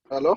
Hello?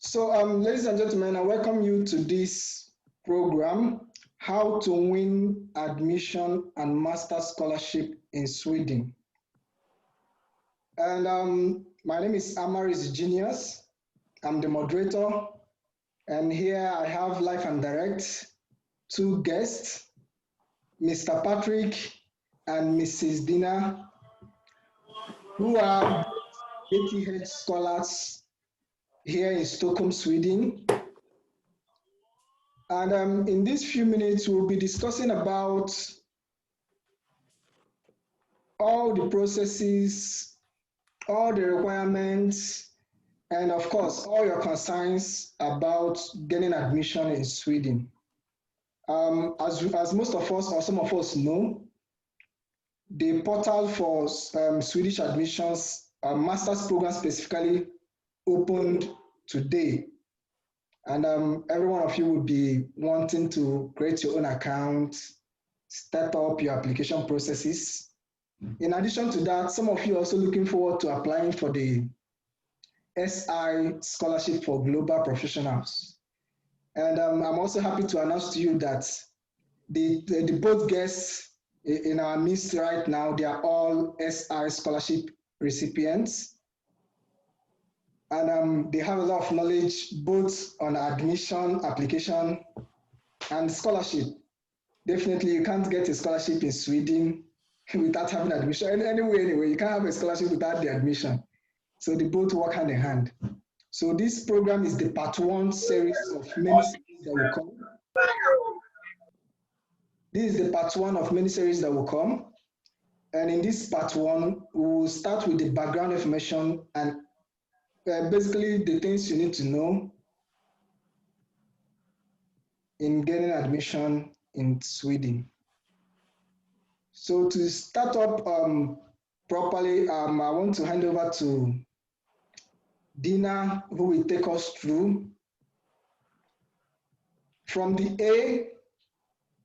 So, ladies and gentlemen, I welcome you to this program, How to Win Admission and Master Scholarship in Sweden. And my name is Amaraizu. I'm the moderator, and here I have live and direct two guests, Mr. Patrick and Mrs. Dina, who are ATH scholars here in Stockholm, Sweden. And in these few minutes, we'll be discussing about all the processes, all the requirements, and of course, all your concerns about getting admission in Sweden. As most of us or some of us know, the portal for Swedish admissions, master's program specifically, opened today. And every one of you will be wanting to create your own account, start up your application processes. In addition to that, some of you are also looking forward to applying for the SI Scholarship for Global Professionals. And I'm also happy to announce to you that the both guests in our midst right now, they are all SI Scholarship recipients. And they have a lot of knowledge both on admission, application, and scholarship. Definitely, you can't get a scholarship in Sweden without having admission. Anyway, you can't have a scholarship without the admission. So they both work hand in hand. So this program is the part one series of many series that will come. This is the part one of many series that will come. And in this part one, we will start with the background information and basically the things you need to know in getting admission in Sweden. So to start up properly, I want to hand over to Dina, who will take us through. From the A,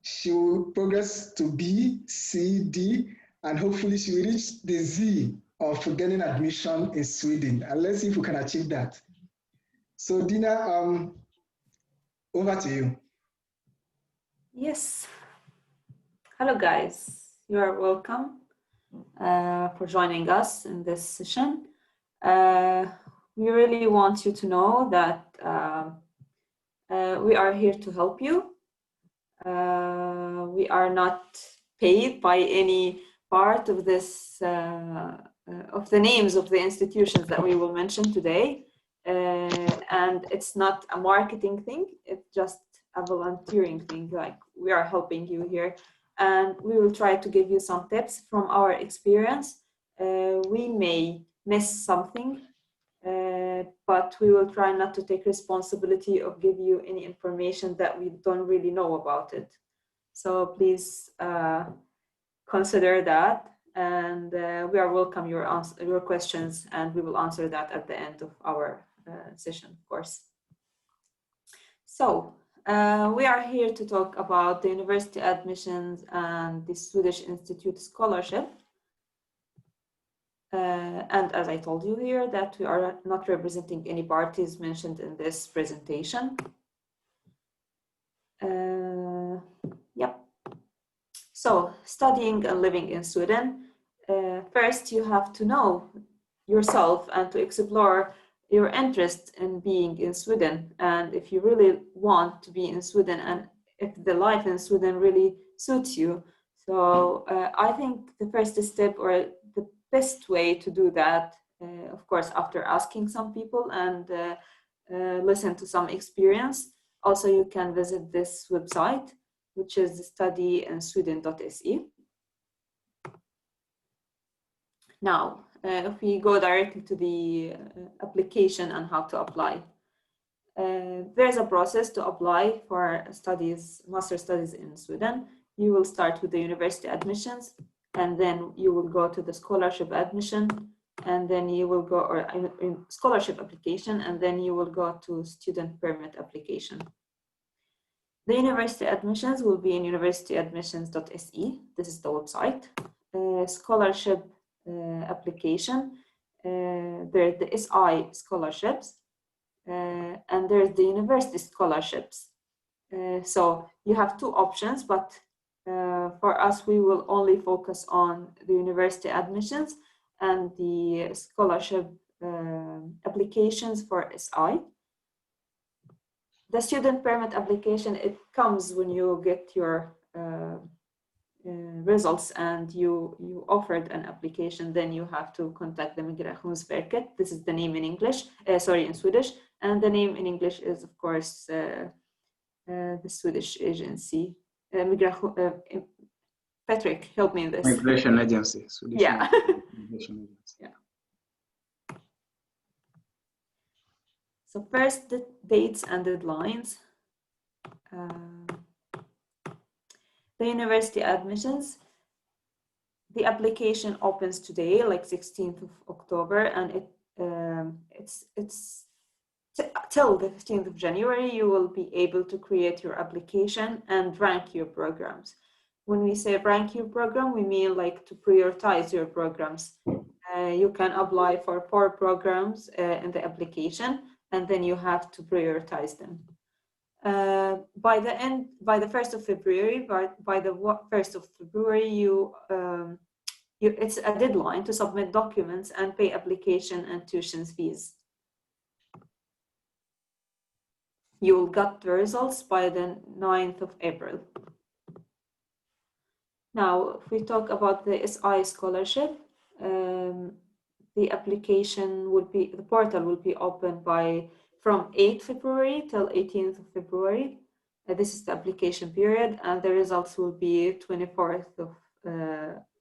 she will progress to B, C, D, and hopefully she will reach the Z of getting admission in Sweden. And let's see if we can achieve that. So Dina, over to you. Yes. Hello, guys. You are welcome for joining us in this session. We really want you to know that we are here to help you. We are not paid by any part of this, of the names of the institutions that we will mention today. And it's not a marketing thing, it's just a volunteering thing, like we are helping you here. And we will try to give you some tips from our experience. We may miss something, but we will try not to take responsibility of give you any information that we don't really know about it. So please consider that, and we are welcome your questions, and we will answer that at the end of our session, of course. So we are here to talk about the university admissions and the Swedish Institute Scholarship. And as I told you here, that we are not representing any parties mentioned in this presentation. Yep. So studying and living in Sweden, first you have to know yourself and to explore your interest in being in Sweden. And if you really want to be in Sweden and if the life in Sweden really suits you. So I think the first step or the best way to do that, of course, after asking some people and listen to some experience, also you can visit this website, which is studyinsweden.se. Now, if we go directly to the application and how to apply. There's a process to apply for studies, master studies in Sweden. You will start with the university admissions, and then you will go to the scholarship admission, and then you will go, or in scholarship application, and then you will go to student permit application. The university admissions will be in universityadmissions.se. This is the website. Scholarship application. There's the SI scholarships, and there's the university scholarships. So you have two options, but for us, we will only focus on the university admissions and the scholarship applications for SI. The student permit application, it comes when you get your results and you offered an application, then you have to contact the Migrationsverket. This is the name in English, sorry, in Swedish. And the name in English is, of course, the Swedish agency. Patrick, help me in this. Migration agency. Swedish yeah. Migration agency. Yeah. So first, the dates and deadlines. The university admissions. The application opens today, like 16th of October, and it's till the 15th of January, you will be able to create your application and rank your programs. When we say rank your program, we mean like to prioritize your programs. You can apply for 4 programs in the application, and then you have to prioritize them. By the 1st of February, it's a deadline to submit documents and pay application and tuition fees. You will get the results by the 9th of April. Now, if we talk about the SI scholarship, the application will be, the portal will be open from 8th February till 18th of February. This is the application period, and the results will be 24th of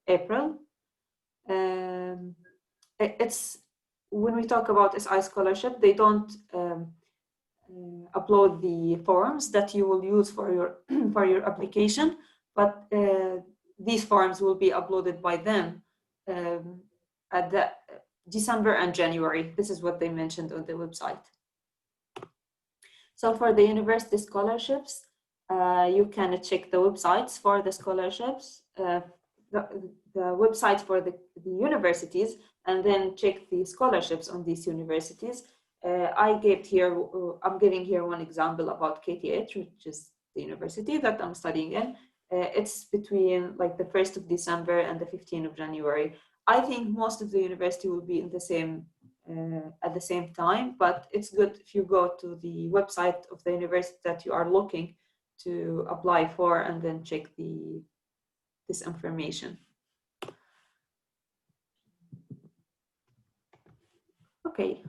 April. It's when we talk about SI scholarship, they don't upload the forms that you will use for your application, but these forms will be uploaded by them at the December and January. This is what they mentioned on the website. So for the university scholarships, you can check the websites for the scholarships, the website for the universities, and then check the scholarships on these universities. I'm giving here one example about KTH, which is the university that I'm studying in. It's between like the 1st of December and the 15th of January. I think most of the university will be in the same at the same time, but it's good if you go to the website of the university that you are looking to apply for and then check this information. Okay,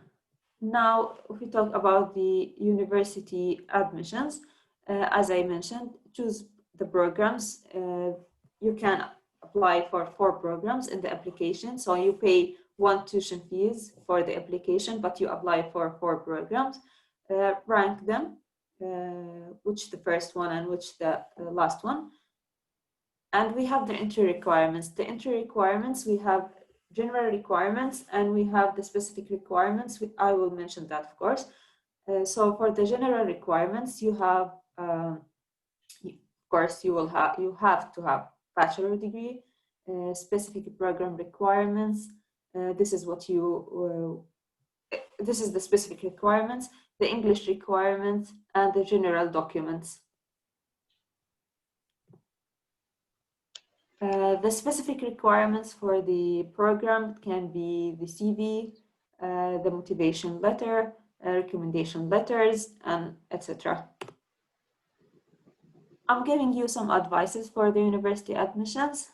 now if we talk about the university admissions, as I mentioned, choose the programs. You can apply for 4 programs in the application, so you pay 1 tuition fees for the application, but you apply for 4 programs. Rank them, which the first one and which the last one. And we have the entry requirements. The entry requirements, we have general requirements and we have the specific requirements. I will mention that, of course. So for the general requirements, you have, of course, you have to have bachelor degree, specific program requirements. This is the specific requirements, the English requirements, and the general documents. The specific requirements for the program can be the CV, the motivation letter, recommendation letters, and etc. I'm giving you some advices for the university admissions.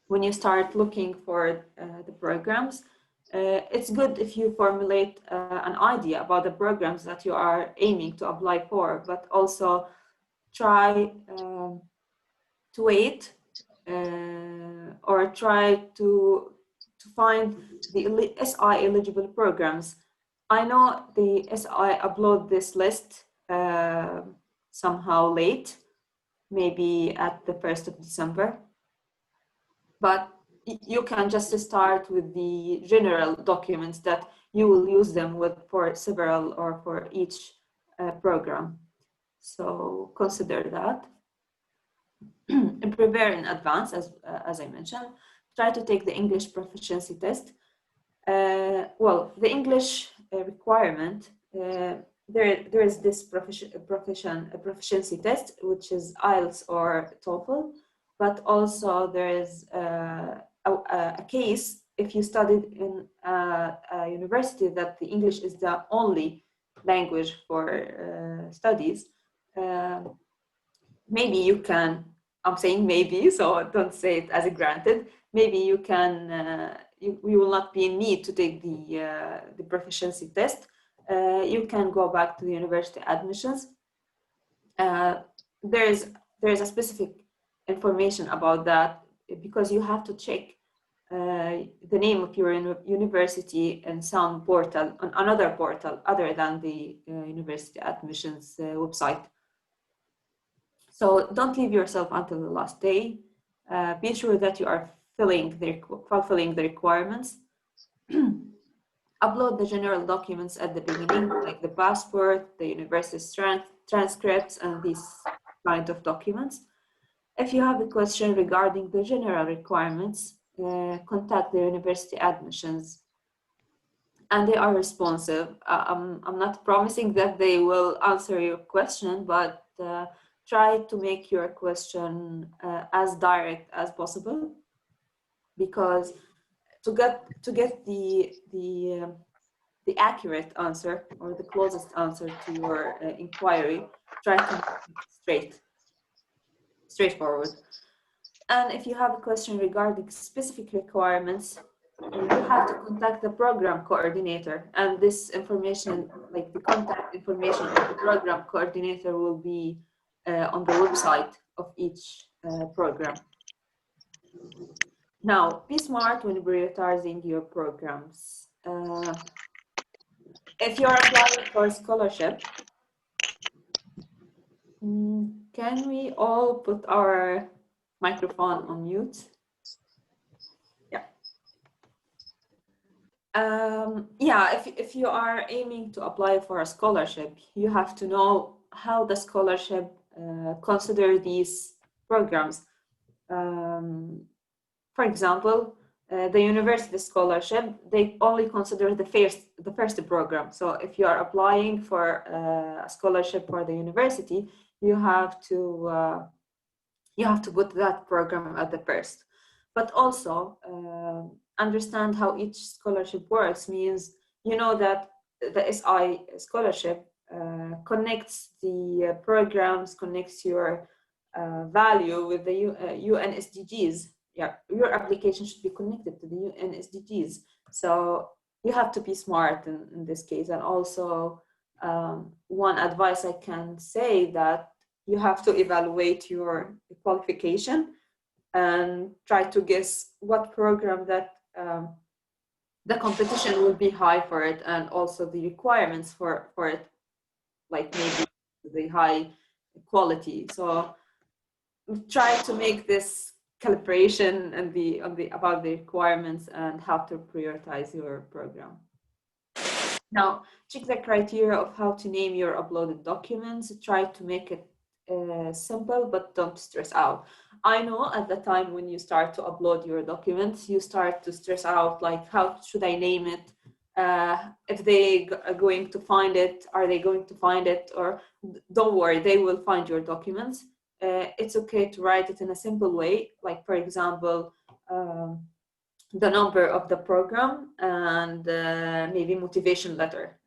When you start looking for the programs, it's good if you formulate an idea about the programs that you are aiming to apply for, but also try to wait or try to find the SI eligible programs I know the SI upload this list somehow late, maybe at the 1st of December, but you can just start with the general documents that you will use them with for several or for each program. So consider that. And prepare in advance, as I mentioned. Try to take the English proficiency test. Well, the English requirement, there is this proficiency test, which is IELTS or TOEFL, but also there is a case if you studied in a university that the English is the only language for studies. Maybe you can, I'm saying maybe, so don't say it as a granted. Maybe you can, you will not be in need to take the proficiency test. You can go back to the university admissions. There is a specific information about that because you have to check the name of your university in some portal, on another portal other than the university admissions website. So don't leave yourself until the last day. Be sure that you are fulfilling the requirements. Upload the general documents at the beginning, like the passport, the university transcripts, and these kind of documents. If you have a question regarding the general requirements, contact the university admissions, and they are responsive. I'm not promising that they will answer your question, but try to make your question as direct as possible, because to get the accurate answer or the closest answer to your inquiry, try to make it straightforward. And if you have a question regarding specific requirements, you have to contact the program coordinator, and this information, like the contact information of the program coordinator, will be on the website of each program. Now, be smart when prioritizing your programs. If you're applying for a scholarship, can we all put our microphone on mute? Yeah. Yeah, if you are aiming to apply for a scholarship, you have to know how the scholarship consider these programs. For example, the university scholarship, they only consider the first program. So if you are applying for a scholarship for the university, you have to put that program at the first. But also understand how each scholarship works. Means you know that the SI scholarship connects the programs, connects your value with the UN SDGs. Yeah, your application should be connected to the UN SDGs. So you have to be smart in this case. And also one advice I can say that you have to evaluate your qualification and try to guess what program that the competition will be high for it, and also the requirements for it, like maybe the high quality. So try to make this calibration and about the requirements and how to prioritize your program. Now, check the criteria of how to name your uploaded documents. Try to make it simple, but don't stress out. I know at the time when you start to upload your documents, you start to stress out, like, how should I name it? If they are going to find it, are they going to find it? Or don't worry, they will find your documents. It's okay to write it in a simple way, like, for example, the number of the program and maybe motivation letter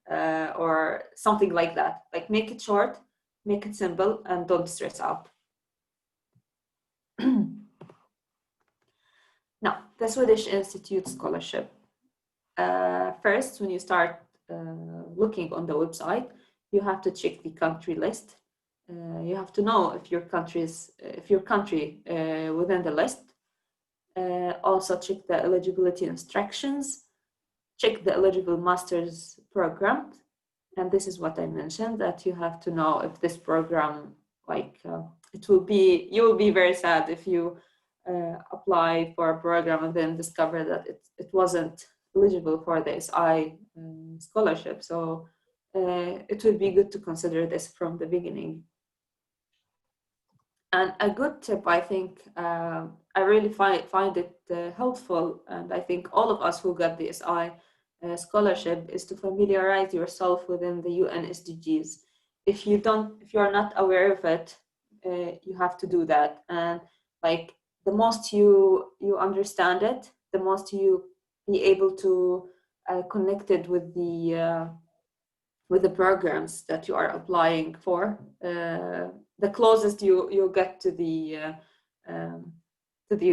or something like that. Like, make it short, make it simple, and don't stress out. Now, the Swedish Institute Scholarship. First, when you start looking on the website, you have to check the country list. You have to know if your country within the list. Also check the eligibility instructions. check the eligible master's program. And this is what I mentioned, that you have to know if this program, like you will be very sad if you apply for a program and then discover that it wasn't eligible for the SI scholarship. So it would be good to consider this from the beginning. And a good tip, I think, I really find it helpful, and I think all of us who got the SI scholarship, is to familiarize yourself within the UN SDGs. If you are not aware of it, you have to do that. And like the most you understand it, the most you be able to connect it with the programs that you are applying for. The closest you get to the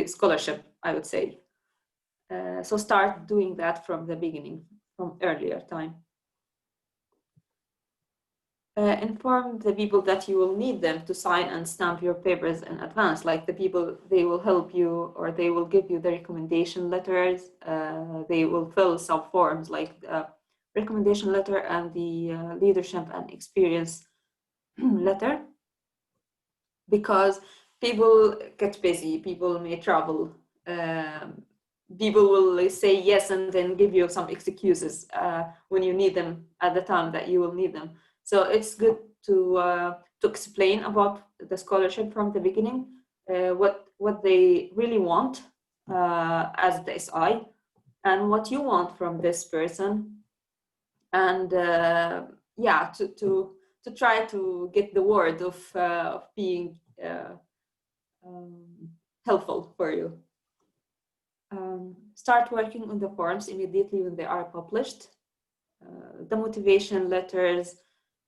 scholarship, I would say. So start doing that from the beginning, from earlier time. Inform the people that you will need them to sign and stamp your papers in advance, like the people, they will help you or they will give you the recommendation letters. They will fill some forms like the recommendation letter and the leadership and experience letter, because people get busy, people may travel, people will say yes and then give you some excuses when you need them at the time that you will need them. So it's good to explain about the scholarship from the beginning, what they really want as the SI, and what you want from this person, and yeah, to try to get the word of being helpful for you. Start working on the forms immediately when they are published. The motivation letters,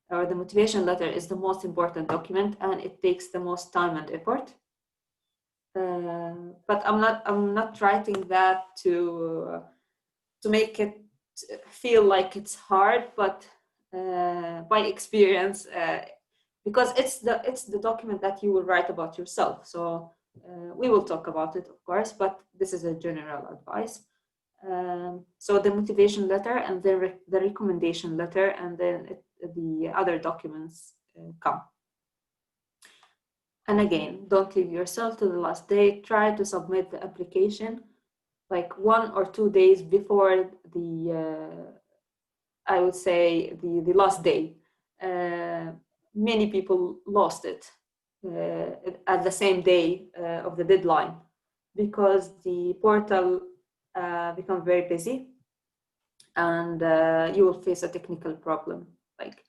or the motivation letter, is the most important document, and it takes the most time and effort. But I'm not writing that to make it feel like it's hard, but by experience, because it's the document that you will write about yourself. So we will talk about it, of course, but this is a general advice. So the motivation letter and the recommendation letter, and then the other documents come. And again, don't leave yourself to the last day. Try to submit the application like 1 or 2 days before the I would say the last day. Many people lost it at the same day of the deadline, because the portal becomes very busy, and you will face a technical problem, like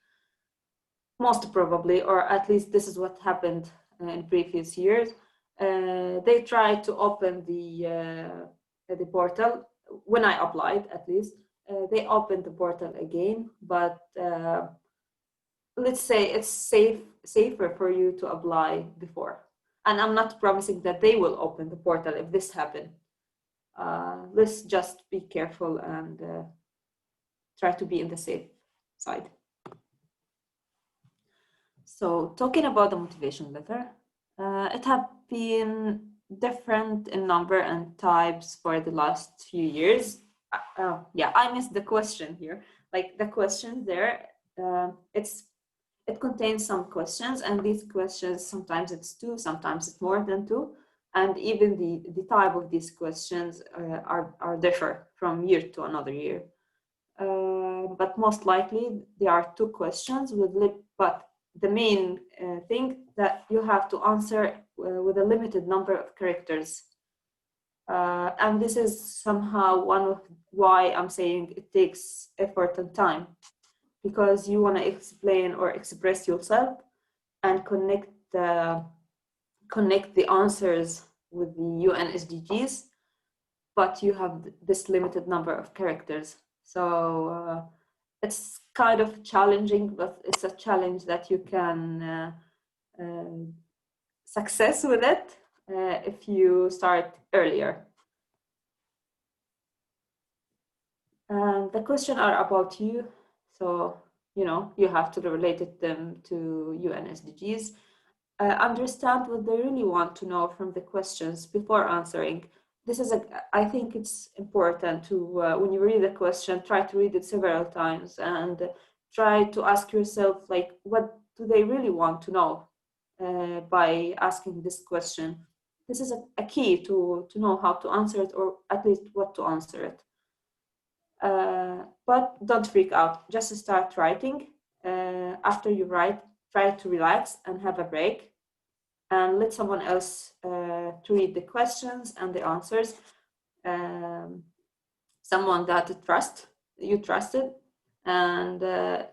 most probably, or at least this is what happened in previous years. They tried to open the portal when I applied, at least. They opened the portal again, but let's say it's safer for you to apply before. And I'm not promising that they will open the portal if this happens. Let's just be careful and try to be in the safe side. So talking about the motivation letter, it have been different in number and types for the last few years. Yeah, I missed the question here. Like the question there, it contains some questions, and these questions, sometimes it's 2, sometimes it's more than 2, and even the type of these questions are differ from year to another year. But most likely there are 2 questions but the main thing that you have to answer with a limited number of characters. And this is somehow one of why I'm saying it takes effort and time, because you want to explain or express yourself and connect the answers with the UN SDGs, but you have this limited number of characters. So it's kind of challenging, but it's a challenge that you can success with it if you start earlier. And the questions are about you, so you have to relate them to UN SDGs. Understand what they really want to know from the questions before answering. this is I think it's important to, when you read a question, try to read it several times and try to ask yourself, like, what do they really want to know by asking this question? This is a key to know how to answer it, or at least what to answer it. But don't freak out, just start writing. After you write, try to relax and have a break, and let someone else to read the questions and the answers. Someone that you trusted, and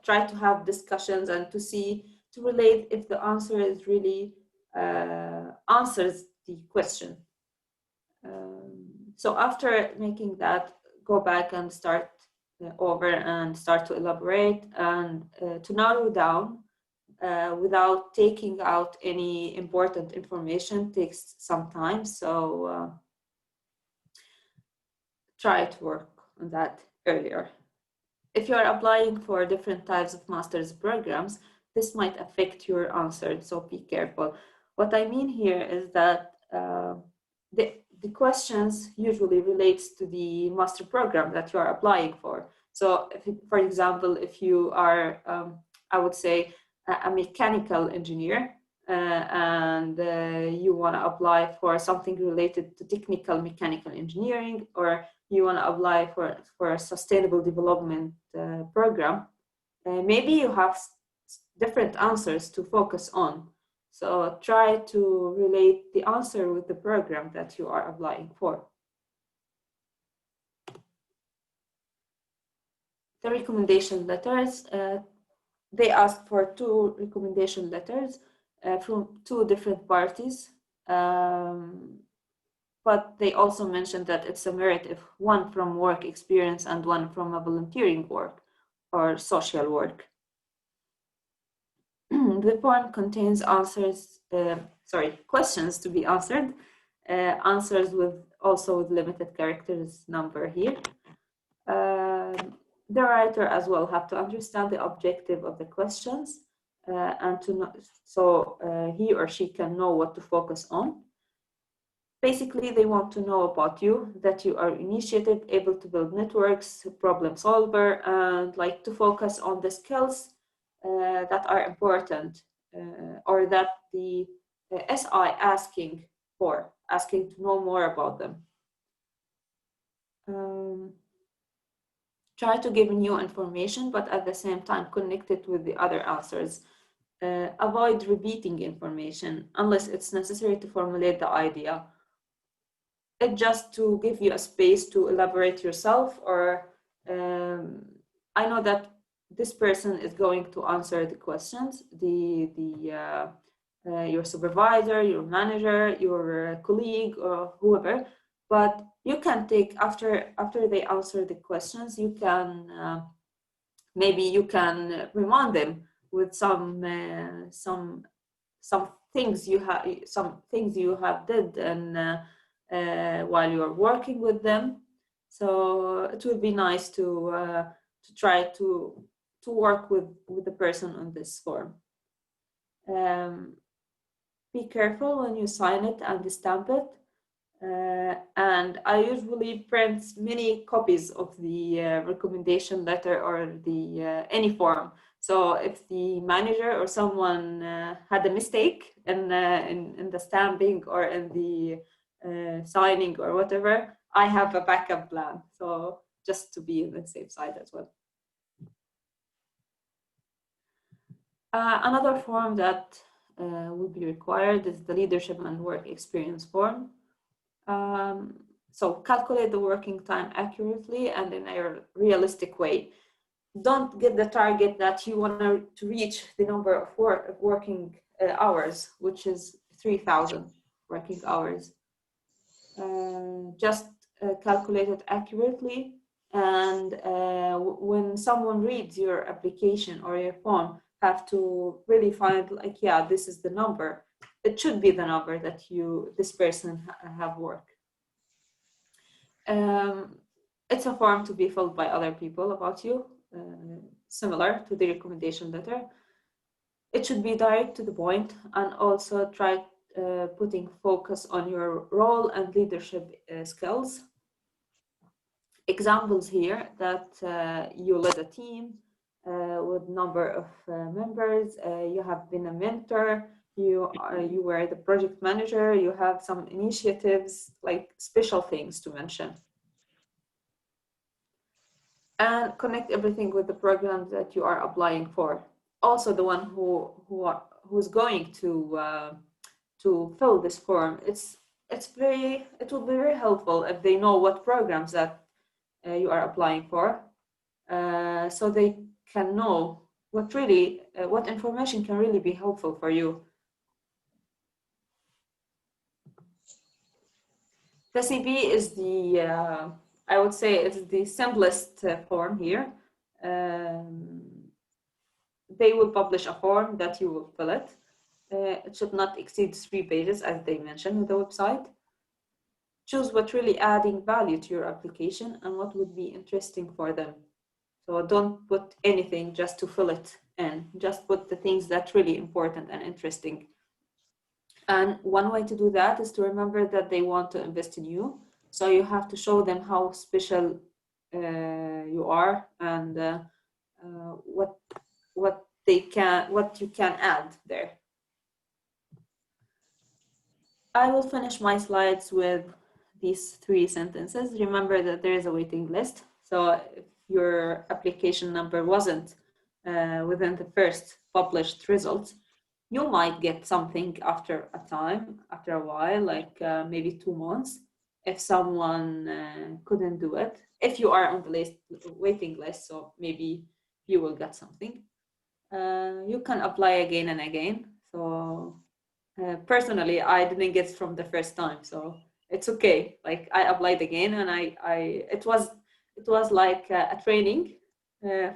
try to have discussions and to relate if the answer is really answers the question. So after making that, go back and start over and start to elaborate and to narrow down without taking out any important information takes some time. So try to work on that earlier. If you're applying for different types of master's programs, this might affect your answer, so be careful. What I mean here is that the questions usually relates to the master program that you are applying for. So, for example, if you are, I would say, a mechanical engineer, and you want to apply for something related to technical mechanical engineering, or you want to apply for a sustainable development program, maybe you have different answers to focus on. So try to relate the answer with the program that you are applying for. The recommendation letters, they ask for 2 recommendation letters from 2 different parties. But they also mentioned that it's a merit if one from work experience and one from a volunteering work or social work. The form contains questions to be answered, answers also with limited characters number here. The writer as well have to understand the objective of the questions and to know, so he or she can know what to focus on. Basically, they want to know about you, that you are initiative, able to build networks, problem solver, and like to focus on the skills that are important or that the SI asking to know more about them. Try to give new information, but at the same time connect it with the other answers. Avoid repeating information unless it's necessary to formulate the idea. It's just to give you a space to elaborate yourself, or I know that this person is going to answer the questions, your supervisor, your manager, your colleague, or whoever, but you can take, after they answer the questions, you can, maybe you can remind them with some things you have did and while you're working with them. So it would be nice to try to work with the person on this form. Be careful when you sign it and stamp it. And I usually print many copies of the recommendation letter or the any form. So if the manager or someone had a mistake in the stamping or in the signing or whatever, I have a backup plan. So just to be on the safe side as well. Another form that will be required is the leadership and work experience form. So calculate the working time accurately and in a realistic way. Don't get the target that you want to reach the number of working hours, which is 3,000 working hours. Just calculate it accurately, and when someone reads your application or your form, have to really find, like, yeah, this is the number. It should be the number that this person have worked. It's a form to be filled by other people about you, similar to the recommendation letter. It should be direct to the point, and also try putting focus on your role and leadership skills. Examples here that you led a team with number of members, you have been a mentor, you were the project manager, you have some initiatives, like special things to mention. And connect everything with the program that you are applying for. Also, the one who's going to fill this form, it will be very helpful if they know what programs that you are applying for, so they can know what information can really be helpful for you. The CV is the I would say it's the simplest form here. They will publish a form that you will fill it. It should not exceed 3 pages, as they mentioned on the website. Choose what really adding value to your application and what would be interesting for them. So don't put anything just to fill it in. Just put the things that really important and interesting. And one way to do that is to remember that they want to invest in you. So you have to show them how special you are and what you can add there. I will finish my slides with these 3 sentences. Remember that there is a waiting list. So if your application number wasn't within the first published results, you might get something after a while, like maybe 2 months, if someone couldn't do it. If you are on the waiting list, so maybe you will get something. You can apply again and again. So personally, I didn't get from the first time, so it's okay. Like I applied again, and it was like a training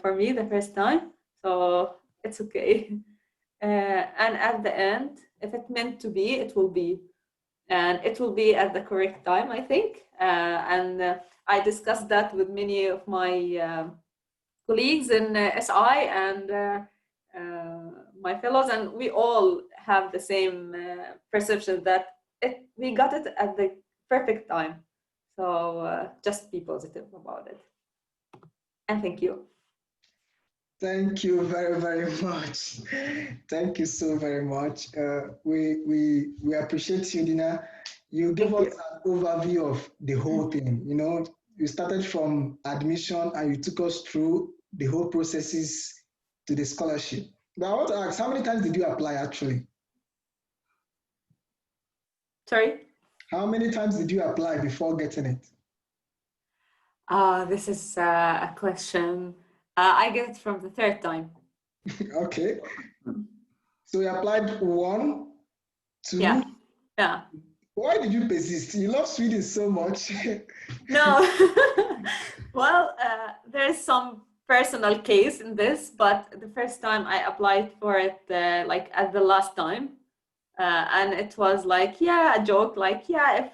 for me the first time, so it's okay. And at the end, if it meant to be, it will be, and it will be at the correct time, I think. And I discussed that with many of my colleagues in SI and my fellows, and we all have the same perception that we got it at the perfect time. So just be positive about it. And thank you. Thank you very, very much. Thank you so very much. We appreciate you, Dina. You gave us an overview of the whole thing. You know, you started from admission and you took us through the whole processes to the scholarship. But I want to ask, how many times did you apply actually? Sorry? How many times did you apply before getting it? This is a question. I get it from the 3rd time. Okay. So you applied 1, 2. Yeah. Why did you persist? You love Sweden so much. No. Well, there's some personal case in this, but the first time I applied for it, like at the last time, and it was like, yeah, a joke, like, yeah,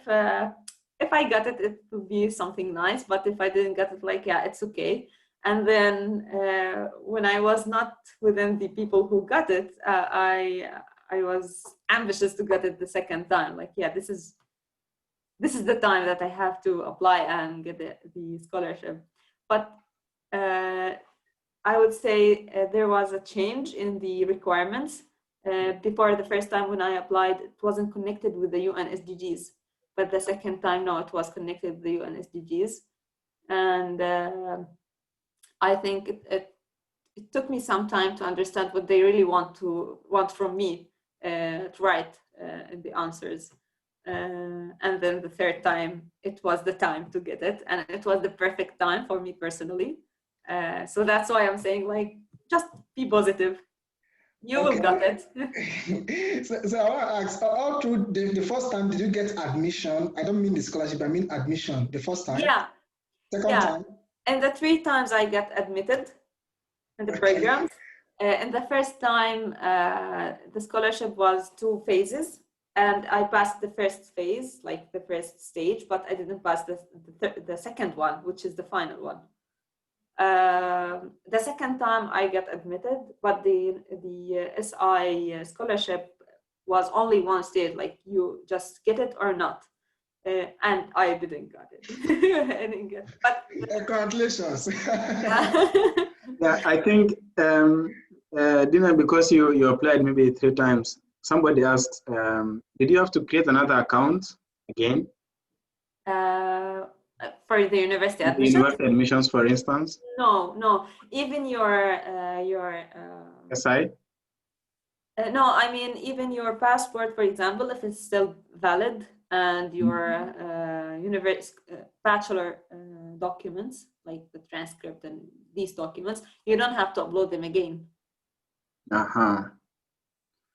if I got it, it would be something nice, but if I didn't get it, like, yeah, it's okay. And then when I was not within the people who got it, I was ambitious to get it the 2nd time. Like, yeah, this is the time that I have to apply and get the scholarship. But I would say there was a change in the requirements. Before the first time when I applied, it wasn't connected with the UN SDGs. But the 2nd time, no, it was connected with the UN SDGs. And I think it took me some time to understand what they really want from me to write in the answers. And then the 3rd time, it was the time to get it, and it was the perfect time for me personally. So that's why I'm saying, like, just be positive. You will get it. So I want to ask, all through the first time, did you get admission? I don't mean the scholarship, I mean admission. The first time? Yeah. 2nd time? And the 3 times I got admitted in the programs. And the first time, the scholarship was 2 phases. And I passed the first phase, like the first stage, but I didn't pass the 2nd one, which is the final one. The 2nd time I got admitted, but the SI scholarship was only one stage, like you just get it or not. And I didn't get it. I didn't get it. But congratulations. yeah. Yeah, I think, Dina, because you applied maybe 3 times, somebody asked, did you have to create another account again? For the university The admissions? university admissions, for instance? No. Even your SI? no, I mean even your passport, for example, if it's still valid, and your bachelor documents, like the transcript and these documents, you don't have to upload them again.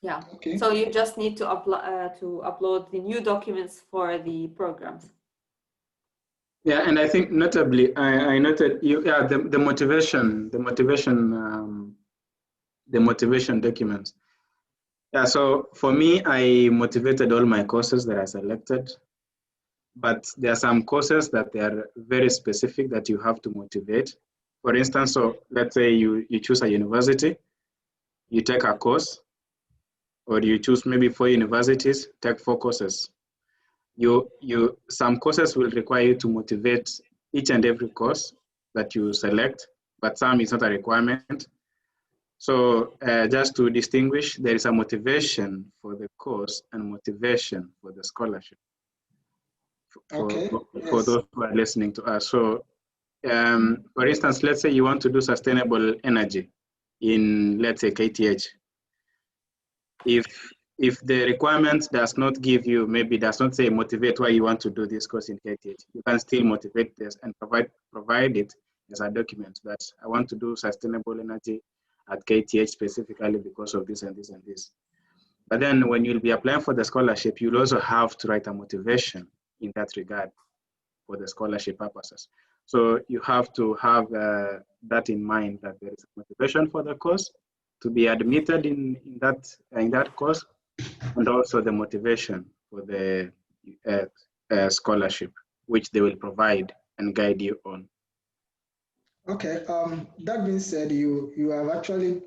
Yeah. Okay. So you just need to upload the new documents for the programs. Yeah, and I think notably, I noted the motivation documents. Yeah, so for me, I motivated all my courses that I selected, but there are some courses that they are very specific that you have to motivate. For instance, so let's say you choose a university, you take a course, or you choose maybe 4 universities, take 4 courses. Some courses will require you to motivate each and every course that you select, but some is not a requirement. So just to distinguish, there is a motivation for the course and motivation for the scholarship. For those who are listening to us. So for instance, let's say you want to do sustainable energy in, let's say, KTH. If the requirement does not give you, maybe does not say motivate why you want to do this course in KTH, you can still motivate this and provide it as a document that I want to do sustainable energy at KTH specifically because of this and this and this. But then when you'll be applying for the scholarship, you'll also have to write a motivation in that regard for the scholarship purposes. So you have to have that in mind, that there is a motivation for the course to be admitted in that course, and also the motivation for the scholarship, which they will provide and guide you on. Okay. That being said, you have actually,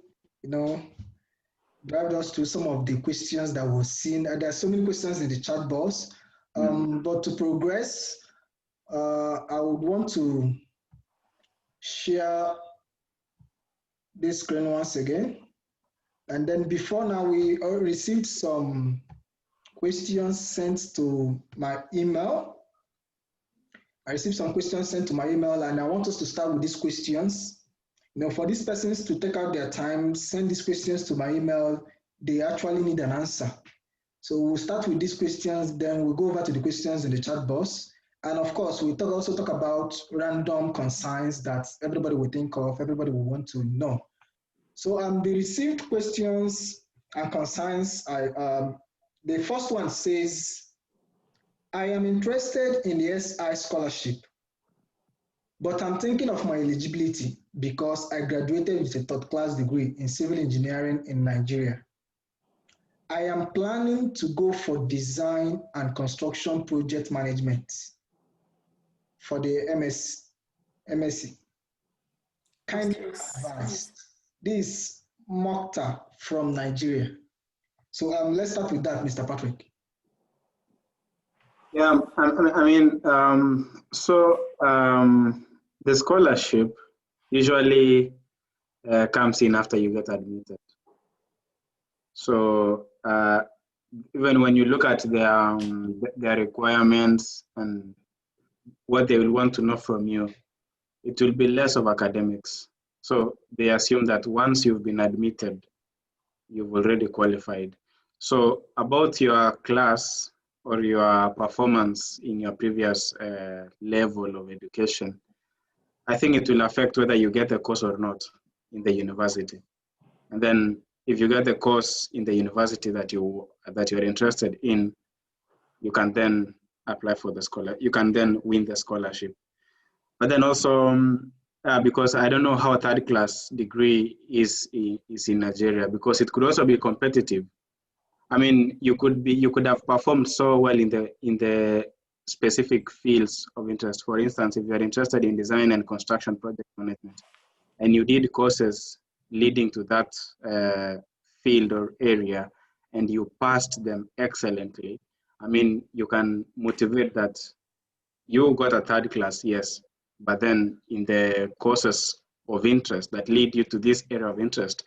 drive us to some of the questions that we've seen. There are so many questions in the chat box. But to progress, I would want to share this screen once again. And then before now, we received some questions sent to my email. I received some questions sent to my email, and I want us to start with these questions. For these persons to take out their time, send these questions to my email, they actually need an answer. So we'll start with these questions, then we'll go over to the questions in the chat box. And of course, we'll also talk about random concerns that everybody will think of, everybody will want to know. So the received questions and concerns, the first one says, I am interested in the SI scholarship, but I'm thinking of my eligibility because I graduated with a 3rd class degree in civil engineering in Nigeria. I am planning to go for design and construction project management for the MSc. Kindly advise. This is Mokta from Nigeria. So let's start with that, Mr. Patrick. Yeah, I mean, the scholarship usually comes in after you get admitted. So even when you look at their requirements and what they will want to know from you, it will be less of academics. So they assume that once you've been admitted, you've already qualified. So about your class or your performance in your previous level of education, I think it will affect whether you get a course or not in the university. And then if you get the course in the university that you're interested in, you can then apply for the scholarship. You can then win the scholarship. But then also, because I don't know how a 3rd class degree is in Nigeria, because it could also be competitive. I mean, you could have performed so well in the specific fields of interest. For instance, if you're interested in design and construction project management, and you did courses leading to that field or area, and you passed them excellently, I mean, you can motivate that you got a third class, yes, but then in the courses of interest that lead you to this area of interest,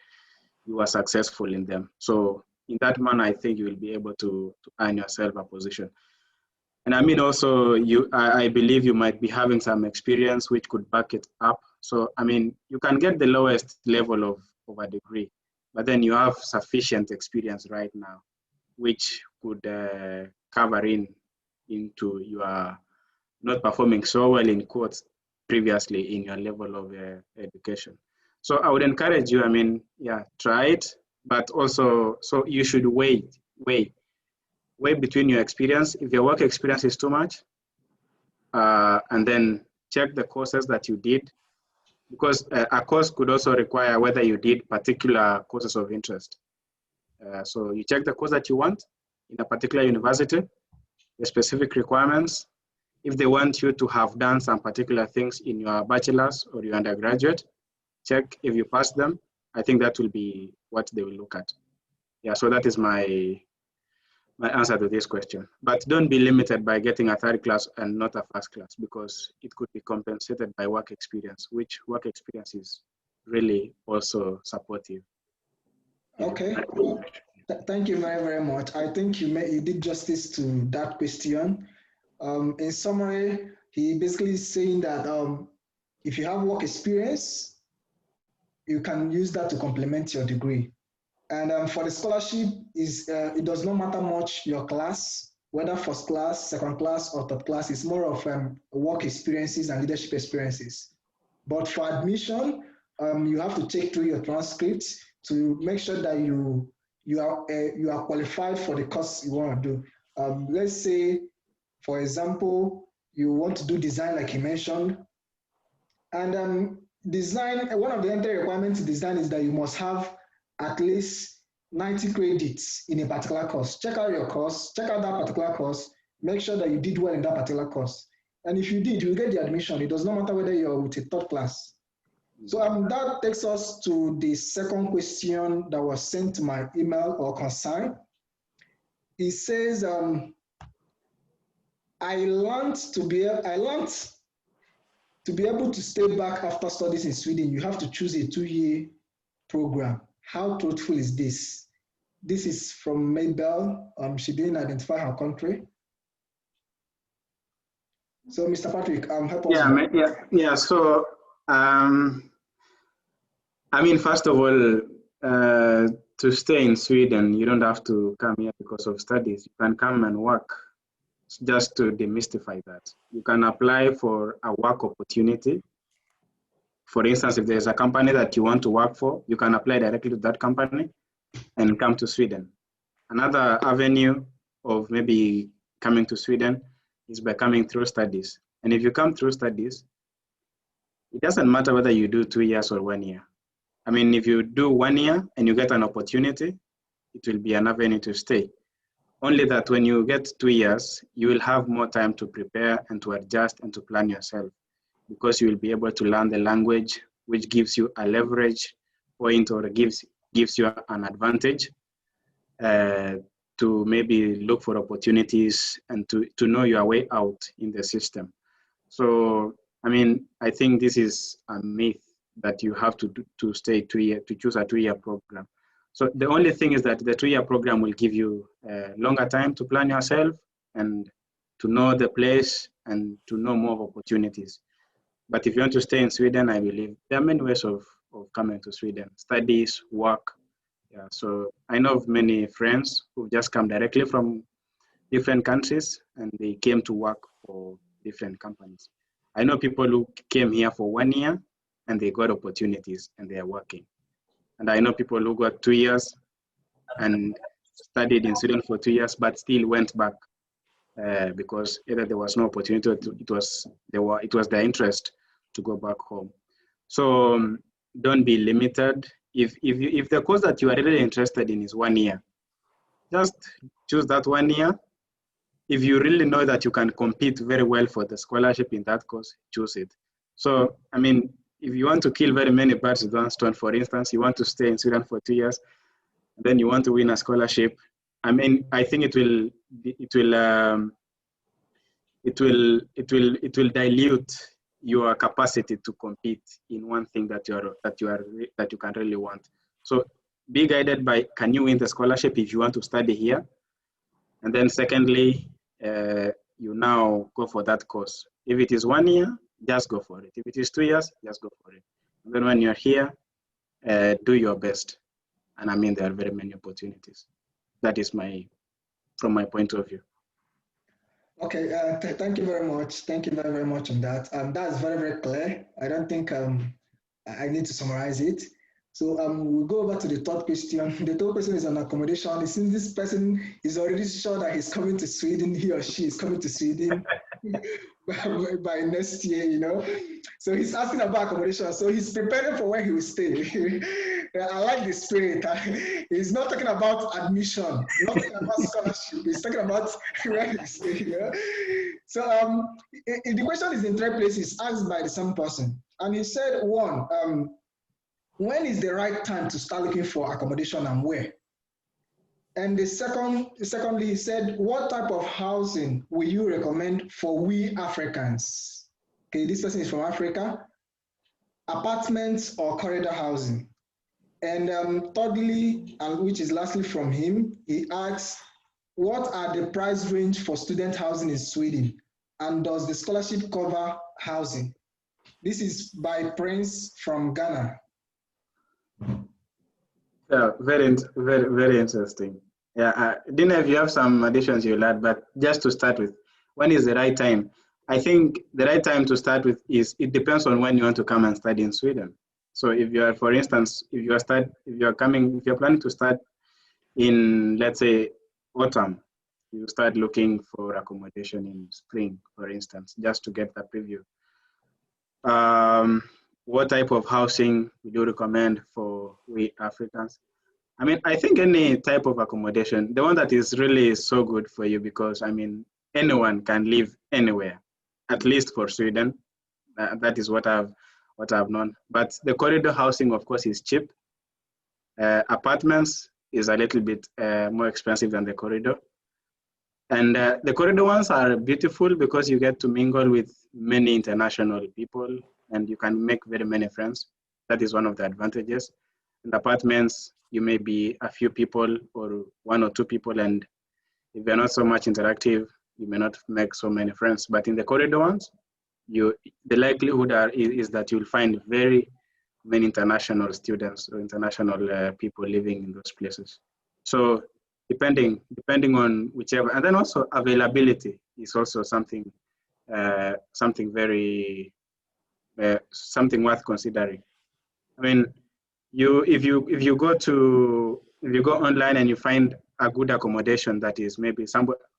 you are successful in them. So in that manner, I think you will be able to earn yourself a position. And I mean, also, I believe you might be having some experience which could back it up. So, I mean, you can get the lowest level of a degree, but then you have sufficient experience right now, which could cover into your not performing so well in quotes previously in your level of education. So I would encourage you, I mean, yeah, try it, but also, so you should weigh between your experience. If your work experience is too much, and then check the courses that you did, because a course could also require whether you did particular courses of interest. So you check the course that you want in a particular university, the specific requirements. If they want you to have done some particular things in your bachelor's or your undergraduate, check if you pass them. I think that will be what they will look at. Yeah, so that is my answer to this question. But don't be limited by getting a third class and not a first class, because it could be compensated by work experience, which work experience is really also supportive. Okay. Thank you very, very much. I think you did justice to that question. In summary, he basically is saying that if you have work experience, you can use that to complement your degree. And for the scholarship, it does not matter much your class, whether first class, second class, or third class. It's more of work experiences and leadership experiences. But for admission, you have to check through your transcripts to make sure that you are qualified for the course you want to do. Let's say, for example, you want to do design, like you mentioned, and design. One of the entry requirements to design is that you must have at least 90 credits in a particular course. Check out your course, check out that particular course, make sure that you did well in that particular course. And if you did, you'll get the admission. It does not matter whether you're with a third class. So that takes us to the second question that was sent to my email or concern. It says, I learned to be able to stay back after studies in Sweden. You have to choose a 2-year program. How truthful is this? This is from Mabel. She didn't identify her country. So, Mr. Patrick, help us. Yeah. So, I mean, first of all, to stay in Sweden, you don't have to come here because of studies. You can come and work. Just to demystify that, you can apply for a work opportunity. For instance, if there's a company that you want to work for, you can apply directly to that company and come to Sweden. Another avenue of maybe coming to Sweden is by coming through studies. And if you come through studies, it doesn't matter whether you do 2 years or 1 year. I mean, if you do 1 year and you get an opportunity, it will be an avenue to stay. Only that when you get 2 years, you will have more time to prepare and to adjust and to plan yourself, because you will be able to learn the language, which gives you a leverage point or gives you an advantage to maybe look for opportunities and to know your way out in the system. So, I mean, I think this is a myth that you have to stay 2 years, to choose a 2-year program. So the only thing is that the 2-year program will give you longer time to plan yourself and to know the place and to know more opportunities. But if you want to stay in Sweden, I believe there are many ways of coming to Sweden: studies, work. Yeah. So I know of many friends who just come directly from different countries and they came to work for different companies. I know people who came here for 1 year and they got opportunities and they are working. And I know people who got 2 years and studied in Sweden for 2 years, but still went back because either there was no opportunity or it was their interest to go back home. So don't be limited. If the course that you are really interested in is 1 year, just choose that 1 year. If you really know that you can compete very well for the scholarship in that course, choose it. So, I mean, if you want to kill very many birds with one stone, for instance, you want to stay in Sweden for 2 years, then you want to win a scholarship, I mean, I think it will dilute your capacity to compete in one thing that you can really want. So be guided by, can you win the scholarship if you want to study here? And then secondly, you now go for that course. If it is 1 year, just go for it. If it is 2 years, just go for it. And then when you're here, do your best. And I mean, there are very many opportunities. That is from my point of view. Okay, thank you very much. Thank you very, very much on that. That's very, very clear. I don't think I need to summarize it. So we'll go over to the third question. The third question is on accommodation. Since this person is already sure that he's coming to Sweden, he or she is coming to Sweden by next year, you know. So he's asking about accommodation. So he's preparing for where he will stay. I like the spirit. He's not talking about admission, not talking about scholarship. He's talking about where he will stay. You know? So the question is in three places, asked by the same person. And he said, one, when is the right time to start looking for accommodation and where? And secondly, he said, what type of housing will you recommend for we Africans? Okay, this person is from Africa. Apartments or corridor housing? And thirdly, and which is lastly from him, he asks, what are the price range for student housing in Sweden? And does the scholarship cover housing? This is by Prince from Ghana. Yeah, very interesting. Yeah, Dina, if you have some additions you'll add, but just to start with, when is the right time? I think the right time to start with is, it depends on when you want to come and study in Sweden. So if you are, for instance, if you're planning to start in, let's say, autumn, you start looking for accommodation in spring, for instance, just to get that preview. What type of housing would you recommend for we Africans? I mean, I think any type of accommodation, the one that is really so good for you, because I mean, anyone can live anywhere, at least for Sweden. That is what I've known. But the corridor housing, of course, is cheap. Apartments is a little bit more expensive than the corridor. And the corridor ones are beautiful because you get to mingle with many international people and you can make very many friends. That is one of the advantages. In apartments, you may be a few people or 1 or 2 people, and if you're not so much interactive, you may not make so many friends. But in the corridor ones, the likelihood is that you'll find very many international students or international people living in those places. So depending on whichever, and then also availability is also something very something worth considering. I mean, if you go online and you find a good accommodation that is maybe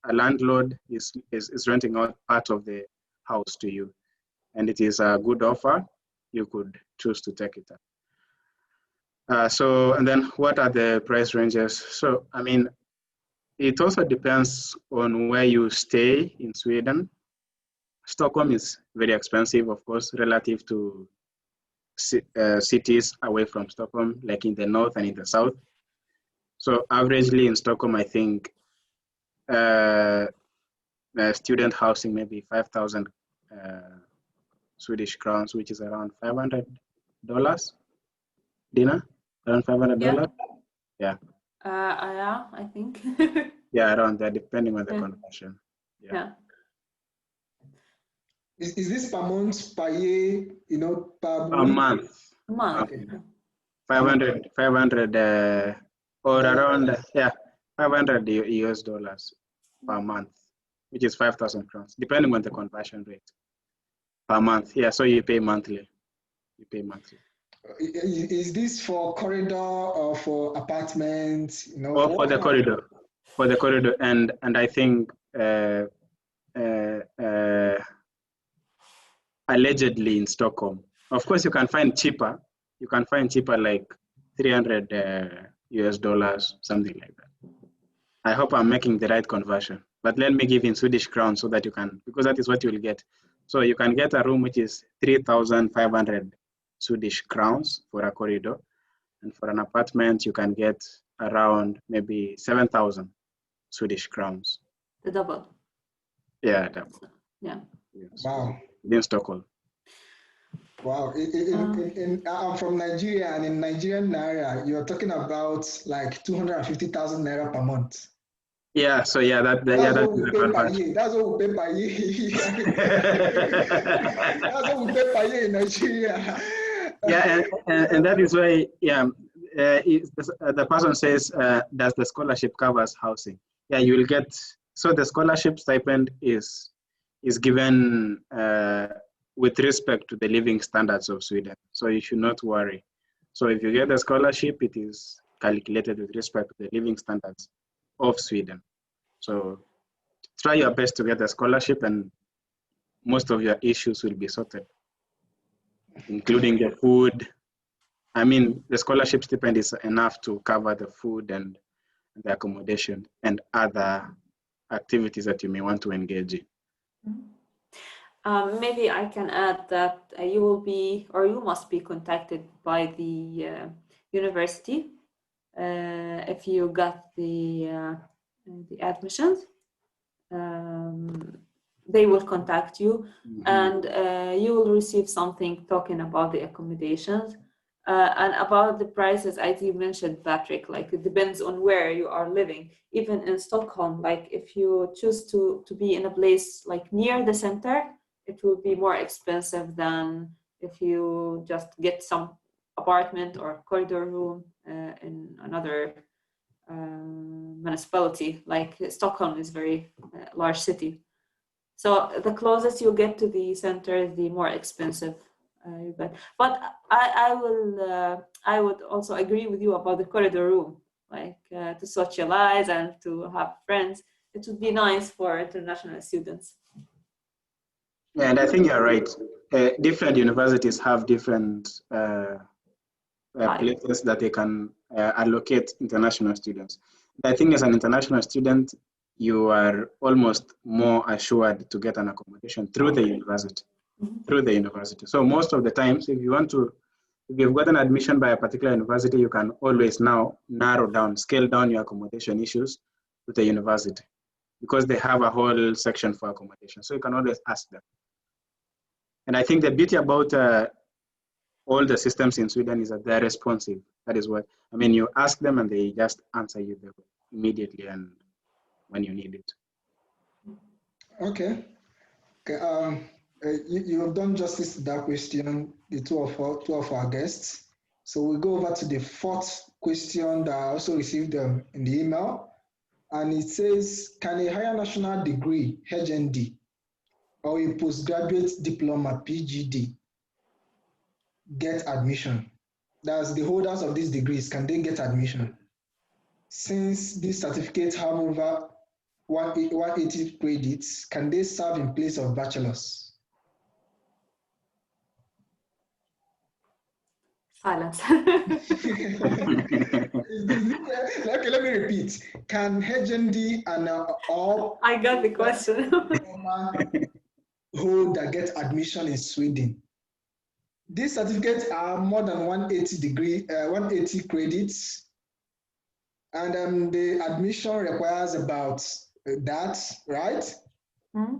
a landlord is renting out part of the house to you, and it is a good offer, you could choose to take it up. So, and then what are the price ranges? So, I mean, it also depends on where you stay in Sweden. Stockholm is very expensive, of course, relative to cities away from Stockholm, like in the north and in the south. So averagely in Stockholm, I think student housing maybe 5,000 Swedish crowns, which is around $500. Dina, around $500. Yeah. Yeah, I think. Yeah, around that, depending on the conversion. Yeah. Is this per month, per year, you know, per month? A month. Okay. 500 or around, yeah, $500 US per month, which is 5,000 crowns, depending on the conversion rate per month. Yeah, so you pay monthly. Is this for corridor or for apartments? You know, or for the corridor. For the corridor, and I think allegedly in Stockholm. Of course, you can find cheaper. You can find cheaper, like $300 US, something like that. I hope I'm making the right conversion. But let me give in Swedish crowns so that you can, because that is what you will get. So you can get a room which is 3,500 Swedish crowns for a corridor. And for an apartment, you can get around maybe 7,000 Swedish crowns. The double. Yeah, double. Yeah. Yes. Wow. In Stockholm. Wow. I'm from Nigeria, and in Nigerian naira, you're talking about like 250,000 naira per month. Yeah, so yeah, That's what we pay per year. That's what we pay per year. That's what we pay per year in Nigeria. Yeah, and that is why, yeah, the person says, does the scholarship covers housing? Yeah, you will get, so the scholarship stipend is given with respect to the living standards of Sweden. So you should not worry. So if you get a scholarship, it is calculated with respect to the living standards of Sweden. So try your best to get a scholarship, and most of your issues will be sorted, including the food. I mean, the scholarship stipend is enough to cover the food and the accommodation and other activities that you may want to engage in. Maybe I can add that you will be, or you must be contacted by the university if you got the admissions. They will contact you, and you will receive something talking about the accommodations and about the prices. As you mentioned, Patrick, like it depends on where you are living. Even in Stockholm, like if you choose to be in a place like near the center, it will be more expensive than if you just get some apartment or corridor room in another municipality. Like Stockholm is very large city. So the closest you get to the center, the more expensive you get. But I would also agree with you about the corridor room, like to socialize and to have friends. It would be nice for international students. Yeah, and I think you're right. Different universities have different places that they can allocate international students. I think as an international student, you are almost more assured to get an accommodation through the university. Through the university. So most of the times, if you've got an admission by a particular university, you can always now scale down your accommodation issues with the university, because they have a whole section for accommodation. So you can always ask them. And I think the beauty about all the systems in Sweden is that they're responsive. That is what, I mean, you ask them and they just answer you immediately and when you need it. Okay. You have done justice to that question, the two of our guests. So we'll go over to the fourth question that I also received in the email. And it says, can a higher national degree, HND, or a postgraduate diploma, PGD, get admission? That's the holders of these degrees, can they get admission? Since these certificates have over 180 credits, can they serve in place of bachelor's? Silence. Okay, let me repeat. Can HND and all I got the question. holder get admission in Sweden? These certificates are more than 180 credits, and the admission requires about that, right? Hmm?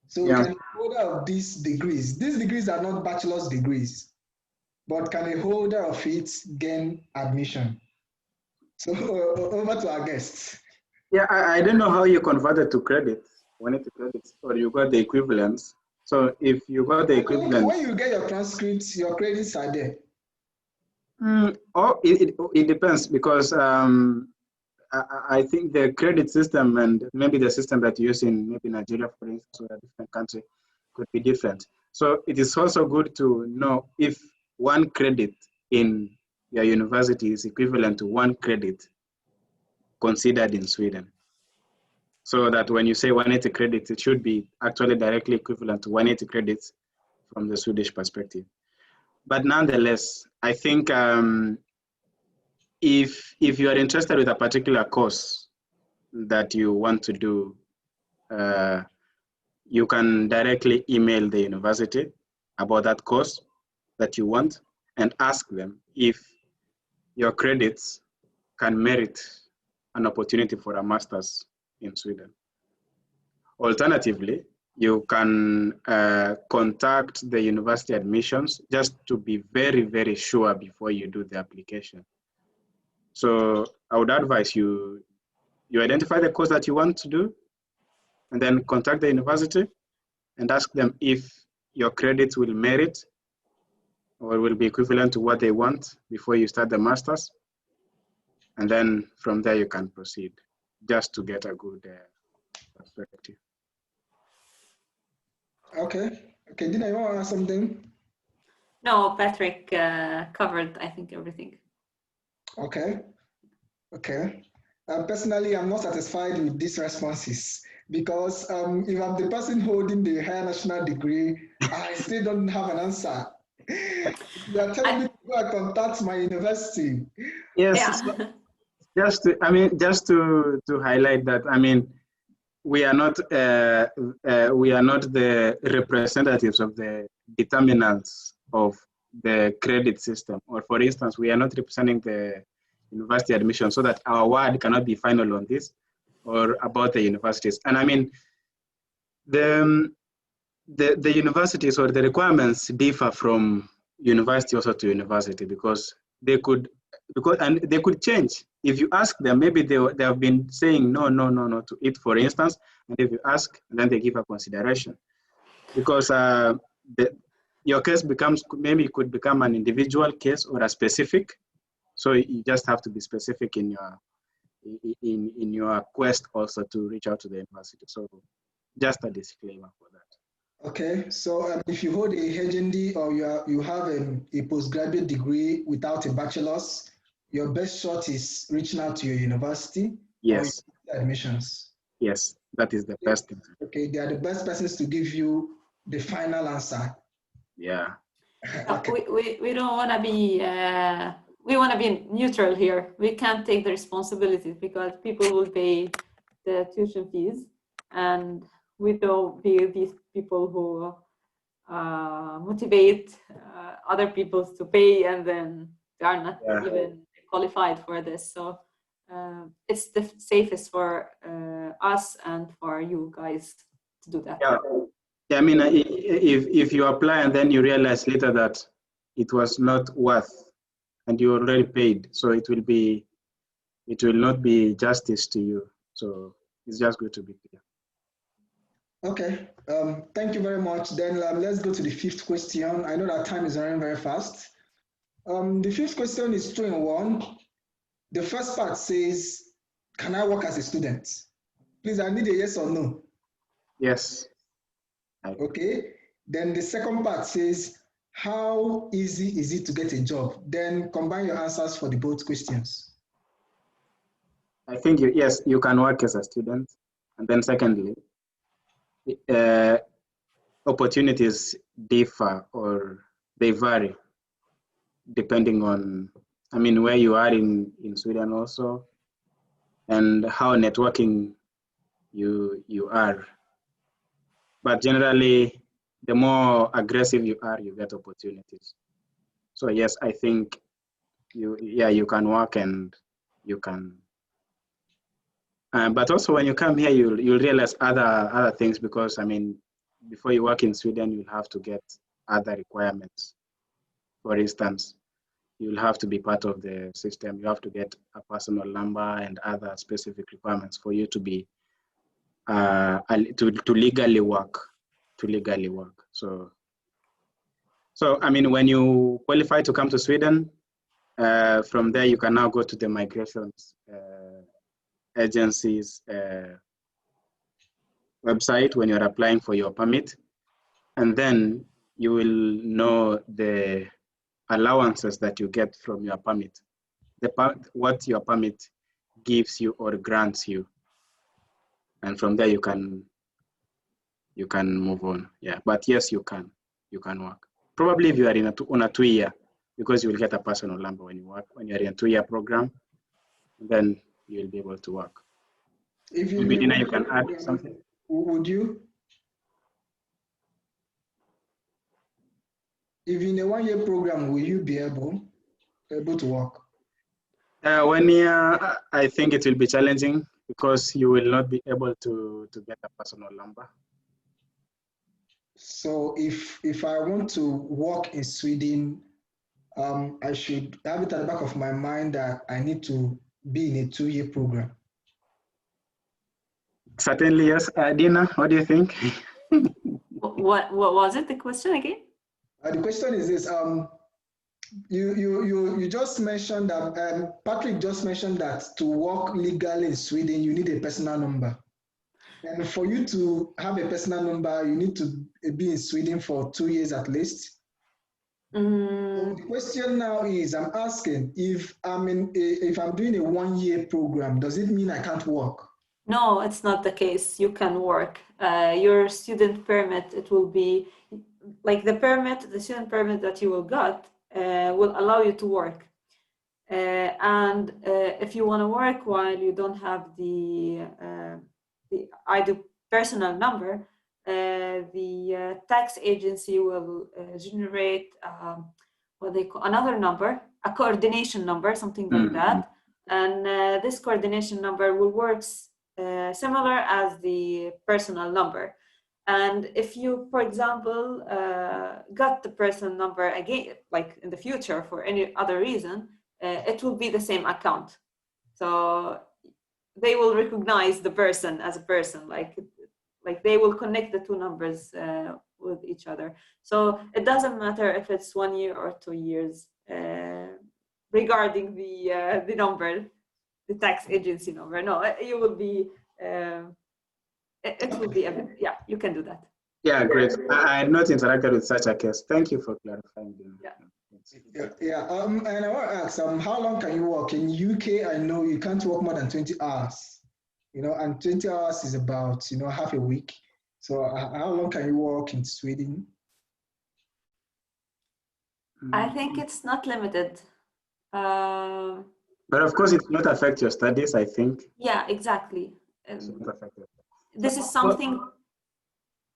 So can a holder of these degrees are not bachelor's degrees, but can a holder of it gain admission? So over to our guests. Yeah, I don't know how you converted to credits, 180 credits, or you got the equivalents. So if you got the equivalent, when you get your transcripts, your credits are there. It depends, because I think the credit system and maybe the system that you use in maybe Nigeria, for instance, or a different country could be different. So it is also good to know if 1 credit in your university is equivalent to 1 credit considered in Sweden. So that when you say 180 credits, it should be actually directly equivalent to 180 credits from the Swedish perspective. But nonetheless, I think if you are interested with a particular course that you want to do, you can directly email the university about that course that you want and ask them if your credits can merit an opportunity for a master's in Sweden. Alternatively, you can contact the university admissions just to be very, very sure before you do the application. So I would advise you identify the course that you want to do, and then contact the university and ask them if your credits will merit or will be equivalent to what they want before you start the master's. And then from there you can proceed, just to get a good perspective. Okay. Okay, Dina, you want to ask something? No, Patrick covered, I think, everything. Okay. Okay. Personally, I'm not satisfied with these responses because if I'm the person holding the higher national degree, I still don't have an answer. You are telling me to go and contact my university. Yes, Yeah. just to highlight that, we are not the representatives of the determinants of the credit system. Or for instance, we are not representing the university admission, so that our word cannot be final on this or about the universities. And the universities or the requirements differ from university also to university, because they could change. If you ask them, maybe they have been saying no to it, for instance, and if you ask, then they give a consideration, because your case could become an individual case or a specific. So you just have to be specific in your quest also to reach out to the university. So just a disclaimer for that. Okay, so if you hold a HND or you have a postgraduate degree without a bachelor's, your best shot is reaching out to your university. Yes. Or your admissions. Yes, that is the best thing. Okay, they are the best persons to give you the final answer. Yeah. Okay. We don't want to be, we want to be neutral here. We can't take the responsibility because people will pay the tuition fees, and we don't be these people who motivate other people to pay, and then they are not even qualified for this. So it's the safest for us and for you guys to do that. Yeah. If you apply and then you realize later that it was not worth, and you already paid, so it will not be justice to you. So it's just good to be clear. Okay, thank you very much. Then let's go to the fifth question. I know that time is running very fast. The fifth question is 2 in 1. The first part says, can I work as a student? Please, I need a yes or no. Yes. Okay, then the second part says, how easy is it to get a job? Then combine your answers for the both questions. I think, yes, you can work as a student. And then secondly, opportunities differ, or they vary depending on, where you are in Sweden also, and how networking you are. But generally, the more aggressive you are, you get opportunities. So yes, I think you can work and you can. But also when you come here, you'll realize other things, because before you work in Sweden, you'll have to get other requirements. For instance, you'll have to be part of the system. You have to get a personal number and other specific requirements for you to be to legally work. So when you qualify to come to Sweden, from there you can now go to the migrations agency's website when you're applying for your permit, and then you will know the allowances that you get from your permit, what your permit gives you or grants you, and from there you can move on. Yeah, but yes, you can work. Probably if you are on a 2-year, because you will get a personal number when you work. When you're in a 2-year program, then you'll be able to work. If maybe Dina, you can add something. Would you? If in a 1-year program, will you be able to work? 1 year, I think it will be challenging, because you will not be able to get a personal number. So if I want to work in Sweden, I should have it at the back of my mind that I need to be in a 2-year program. Certainly, yes. Dina, what do you think? What was it, the question again? The question is this, you just mentioned that, Patrick just mentioned that to work legally in Sweden, you need a personal number. And for you to have a personal number, you need to be in Sweden for 2 years at least. So the question now is, I'm asking if I'm doing a 1-year program, does it mean I can't work? No, it's not the case. You can work. Your student permit, it will be like the student permit that you will get will allow you to work. And if you want to work while you don't have the ID personal number, the tax agency will generate what they call another number, a coordination number, something like that. And this coordination number will work similar as the personal number. And if you, for example, got the personal number again, like in the future for any other reason, it will be the same account. So they will recognize the person as a person, like they will connect the two numbers with each other. So it doesn't matter if it's 1 year or 2 years regarding the number, the tax agency number. No, you will be, it will be, yeah, you can do that. Yeah, great. I had not interacted with such a case. Thank you for clarifying. Yeah. And I want to ask, how long can you work? In UK, I know you can't work more than 20 hours, and 20 hours is about, half a week. So how long can you work in Sweden? I think it's not limited. But of course, it will not affect your studies, I think. Yeah, exactly. This is Well, something.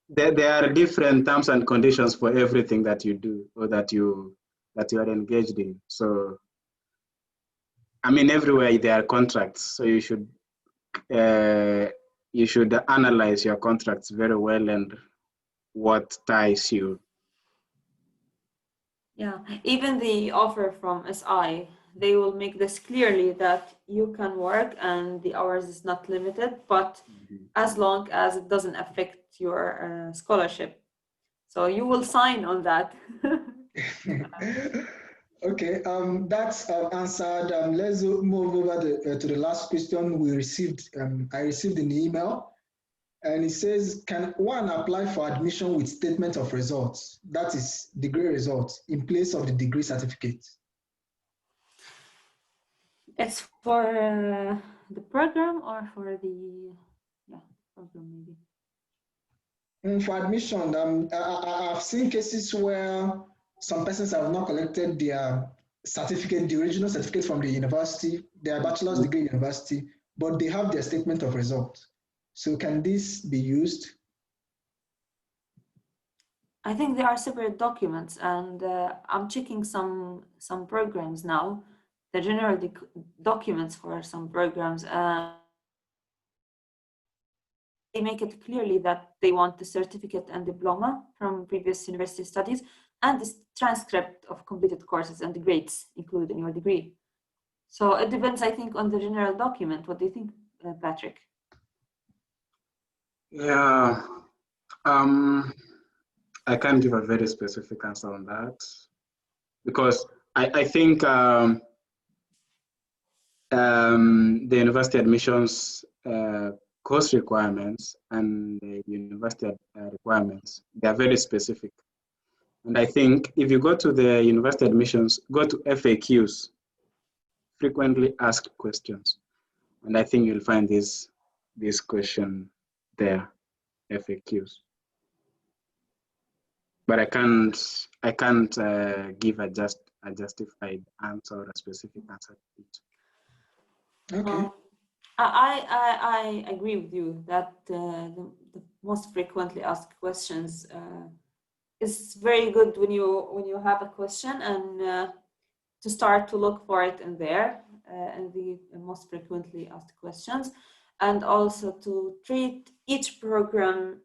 There are different terms and conditions for everything that you do or that you are engaged in. So, I mean, everywhere there are contracts. So you should analyze your contracts very well and what ties you. Yeah, even the offer from SI, they will make this clearly that you can work and the hours is not limited, but as long as it doesn't affect your scholarship. So you will sign on that. Okay, that's answered. Let's move over to the last question we received. I received an email, and it says, can one apply for admission with statement of results, that is degree results, in place of the degree certificate? It's for the program or for the program maybe? For admission, I've seen cases where some persons have not collected their certificate, the original certificate from the university, their bachelor's degree university, but they have their statement of results. So can this be used? I think they are separate documents, and I'm checking some programs now, the general documents for some programs. They make it clearly that they want the certificate and diploma from previous university studies and the transcript of completed courses and the grades included in your degree. So it depends, I think, on the general document. What do you think, Patrick? Yeah, I can't give a very specific answer on that because I think the university admissions course requirements and the university requirements, they are very specific. And I think if you go to the university admissions, go to FAQs, frequently asked questions. And I think you'll find this question there, FAQs. But I can't give a justified answer or a specific answer to it. Okay. I agree with you that the most frequently asked questions is very good when you have a question and to start to look for it in there and the most frequently asked questions. and also to treat each program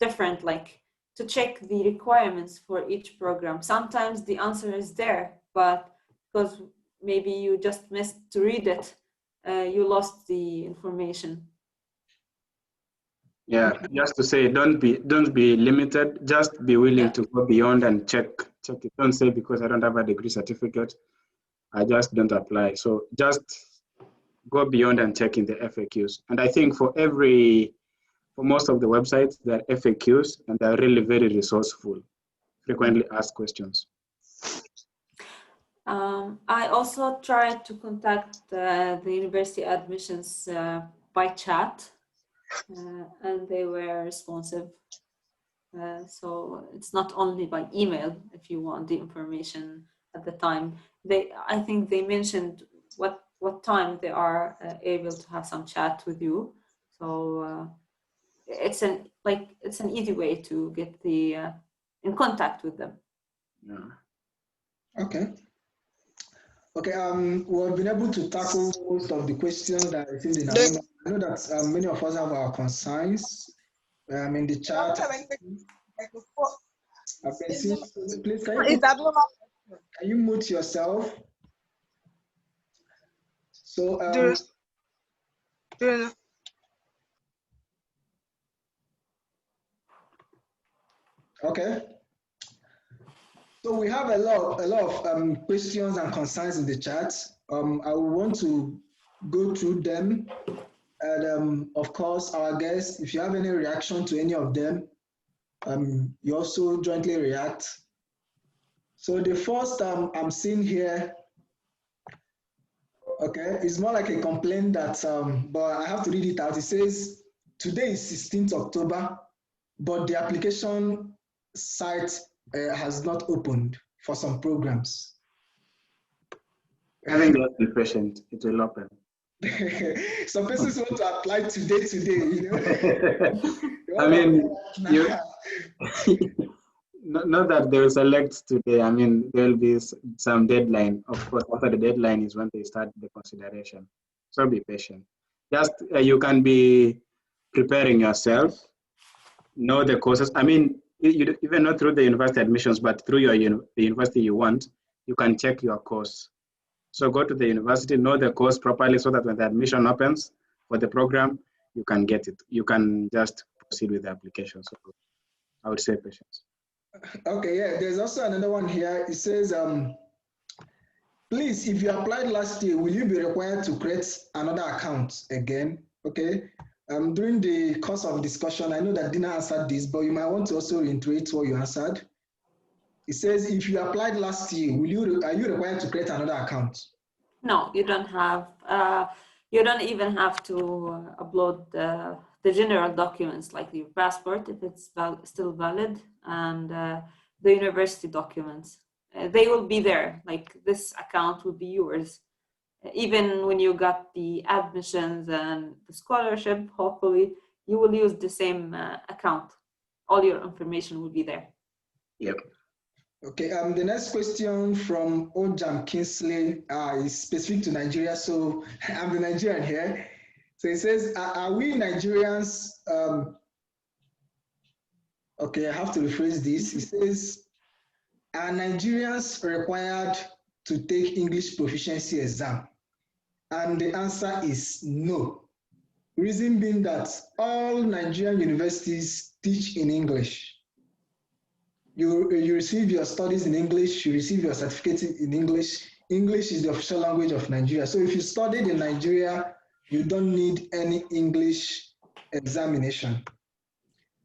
different, like to check the requirements for each program. Sometimes the answer is there, but because maybe you just missed to read it, you lost the information. Yeah, just to say, don't be limited. Just be willing to go beyond and check it. Don't say because I don't have a degree certificate, I just don't apply. So just go beyond and check in the FAQs. And I think for most of the websites, there are FAQs and they're really very resourceful. Frequently asked questions. I also tried to contact the university admissions by chat, and they were responsive. So it's not only by email if you want the information at the time. I think they mentioned what time they are able to have some chat with you. So it's an easy way to get in contact with them. Yeah. Okay. We've been able to tackle most of the questions that I think I know that many of us have our concerns in the chat. Please, can you mute yourself? So, okay. So we have a lot of questions and concerns in the chat. I will want to go through them, and of course, our guests, if you have any reaction to any of them, you also jointly react. So the first I'm seeing here, okay, it's more like a complaint that, but I have to read it out. It says, today is 16th October, but the application site has not opened for some programs. I think just be patient, it will open. Some persons want to apply today, you know. I mean, not that they will select today. I mean, there will be some deadline. Of course, after the deadline is when they start the consideration. So be patient. Just you can be preparing yourself, know the courses. I mean, you even not through the university admissions, but through the university you want, you can check your course. So go to the university, know the course properly so that when the admission opens for the program, you can get it. You can just proceed with the application. So I would say patience. Okay, yeah, there's also another one here. It says, please, if you applied last year, will you be required to create another account again? Okay. During the course of discussion, I know that Dina answered this, but you might want to also reiterate what you answered. It says, if you applied last year, are you required to create another account? No, you don't have. You don't even have to upload the general documents like your passport if it's still valid, and the university documents. They will be there. Like this account will be yours. Even when you got the admissions and the scholarship, hopefully you will use the same account. All your information will be there. Yep. Okay, the next question from Ojam Kingsley is specific to Nigeria, so I'm the Nigerian here. So it says, are we Nigerians, okay, I have to rephrase this. It says, are Nigerians required to take English proficiency exam? And the answer is no. Reason being that all Nigerian universities teach in English. You receive your studies in English, you receive your certificate in English. English is the official language of Nigeria. So if you studied in Nigeria, you don't need any English examination.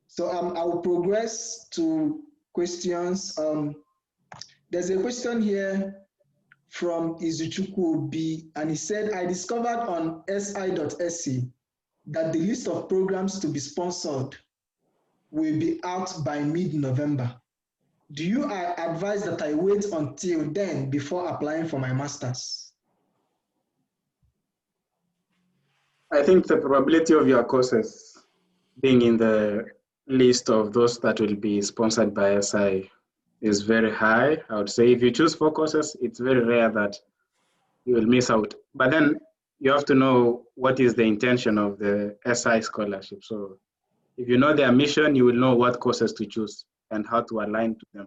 So I will progress to questions. There's a question here from Izuchukwu B, and he said, I discovered on si.sc that the list of programs to be sponsored will be out by mid-November. Do you advise that I wait until then before applying for my master's? I think the probability of your courses being in the list of those that will be sponsored by SI is very high. I would say if you choose 4 courses, it's very rare that you will miss out. But then you have to know what is the intention of the SI scholarship. So if you know their mission, you will know what courses to choose and how to align to them.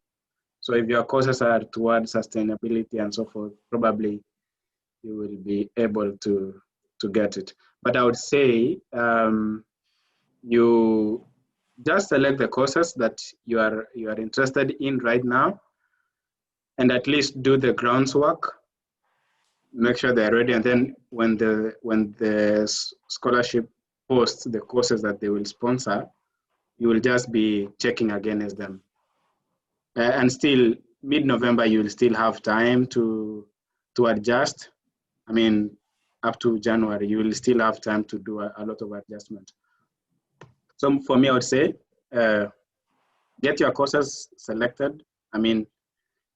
So if your courses are towards sustainability and so forth, probably you will be able to get it. But I would say you just select the courses that you are interested in right now, and at least do the groundwork. Make sure they're ready, and then when the scholarship posts the courses that they will sponsor, you will just be checking against them. And still, mid-November, you will still have time to adjust. I mean, up to January, you will still have time to do a lot of adjustment. So for me, I would say, get your courses selected. I mean,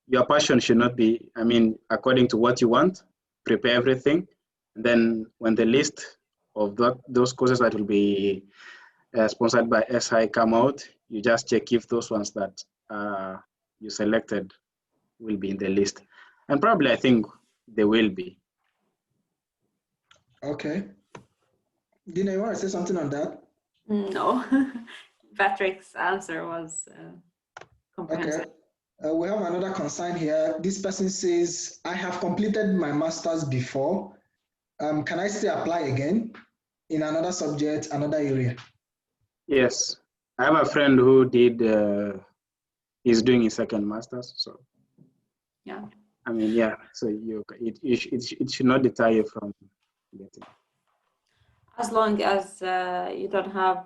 your passion should not be, I mean, according to what you want, prepare everything. And then when the list of those courses that will be sponsored by SI come out, you just check if those ones that you selected will be in the list. And probably I think they will be. Okay. Dina, you want to say something on that? No. Patrick's answer was comprehensive. Okay. We have another concern here. This person says, I have completed my master's before. Can I still apply again in another subject, another area? Yes. I have a friend who did, he's doing his second master's. So, yeah. I mean, yeah, so it should not deter you from getting. As long as you don't have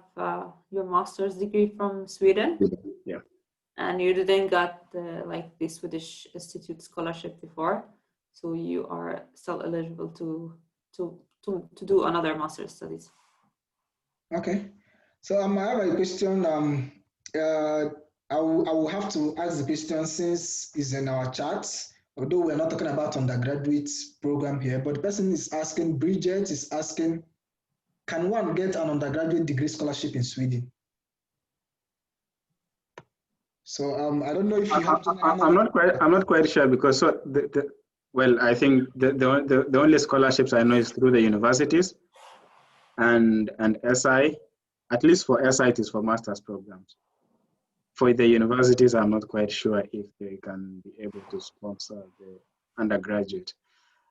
your master's degree from Sweden. Yeah. And you didn't get like the Swedish Institute scholarship before, so you are still eligible to do another master's studies. Okay, so I have a question. I will have to ask the question since it's in our chats. Although we're not talking about undergraduate program here, but the person is asking, Bridget is asking, can one get an undergraduate degree scholarship in Sweden? So I don't know if you have. I'm not quite sure, because so well, I think the only scholarships I know is through the universities and SI. At least for SI, it is for master's programs. For the universities, I'm not quite sure if they can be able to sponsor the undergraduate.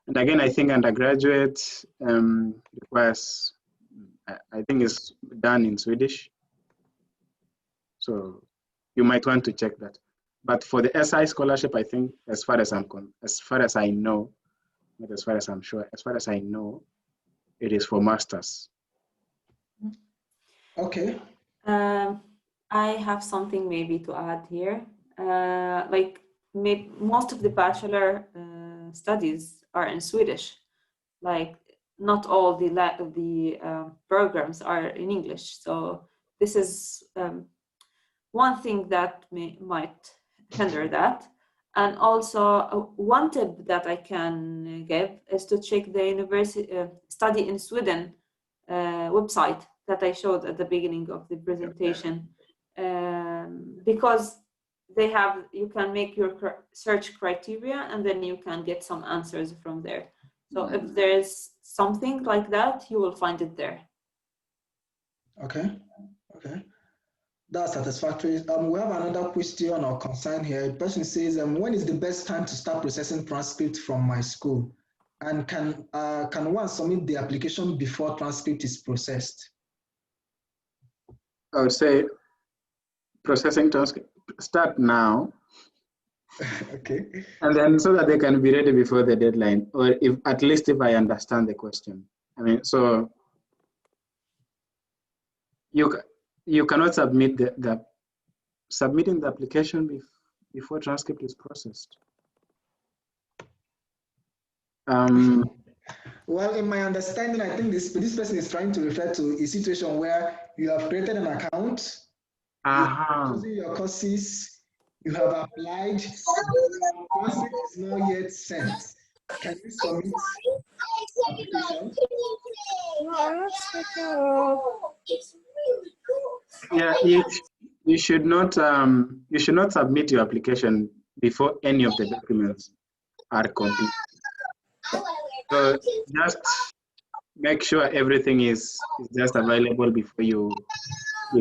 And again, I think undergraduate requires, I think it's done in Swedish. So you might want to check that. But for the SI scholarship, I think, as far as I know, not as far as I'm sure, as far as I know, it is for masters. Okay. I have something maybe to add here. Like most of the bachelor studies are in Swedish. Like not all the programs are in English. So this is one thing that might hinder that. And also one tip that I can give is to check the university study in Sweden website that I showed at the beginning of the presentation, because you can make your search criteria and then you can get some answers from there. So if there's something like that, you will find it there. Okay. That's satisfactory. We have another question or concern here. A person says, when is the best time to start processing transcripts from my school? And can one submit the application before transcript is processed? I would say processing transcript, start now. Okay. And then so that they can be ready before the deadline, or at least if I understand the question. I mean, so you cannot submit submitting the application before transcript is processed. Well, in my understanding, I think this person is trying to refer to a situation where you have created an account, you have chosen your courses, you have applied, transcript is not yet sent. Can you submit application? Yeah, you should not submit your application before any of the documents are complete. So make sure everything is just available before you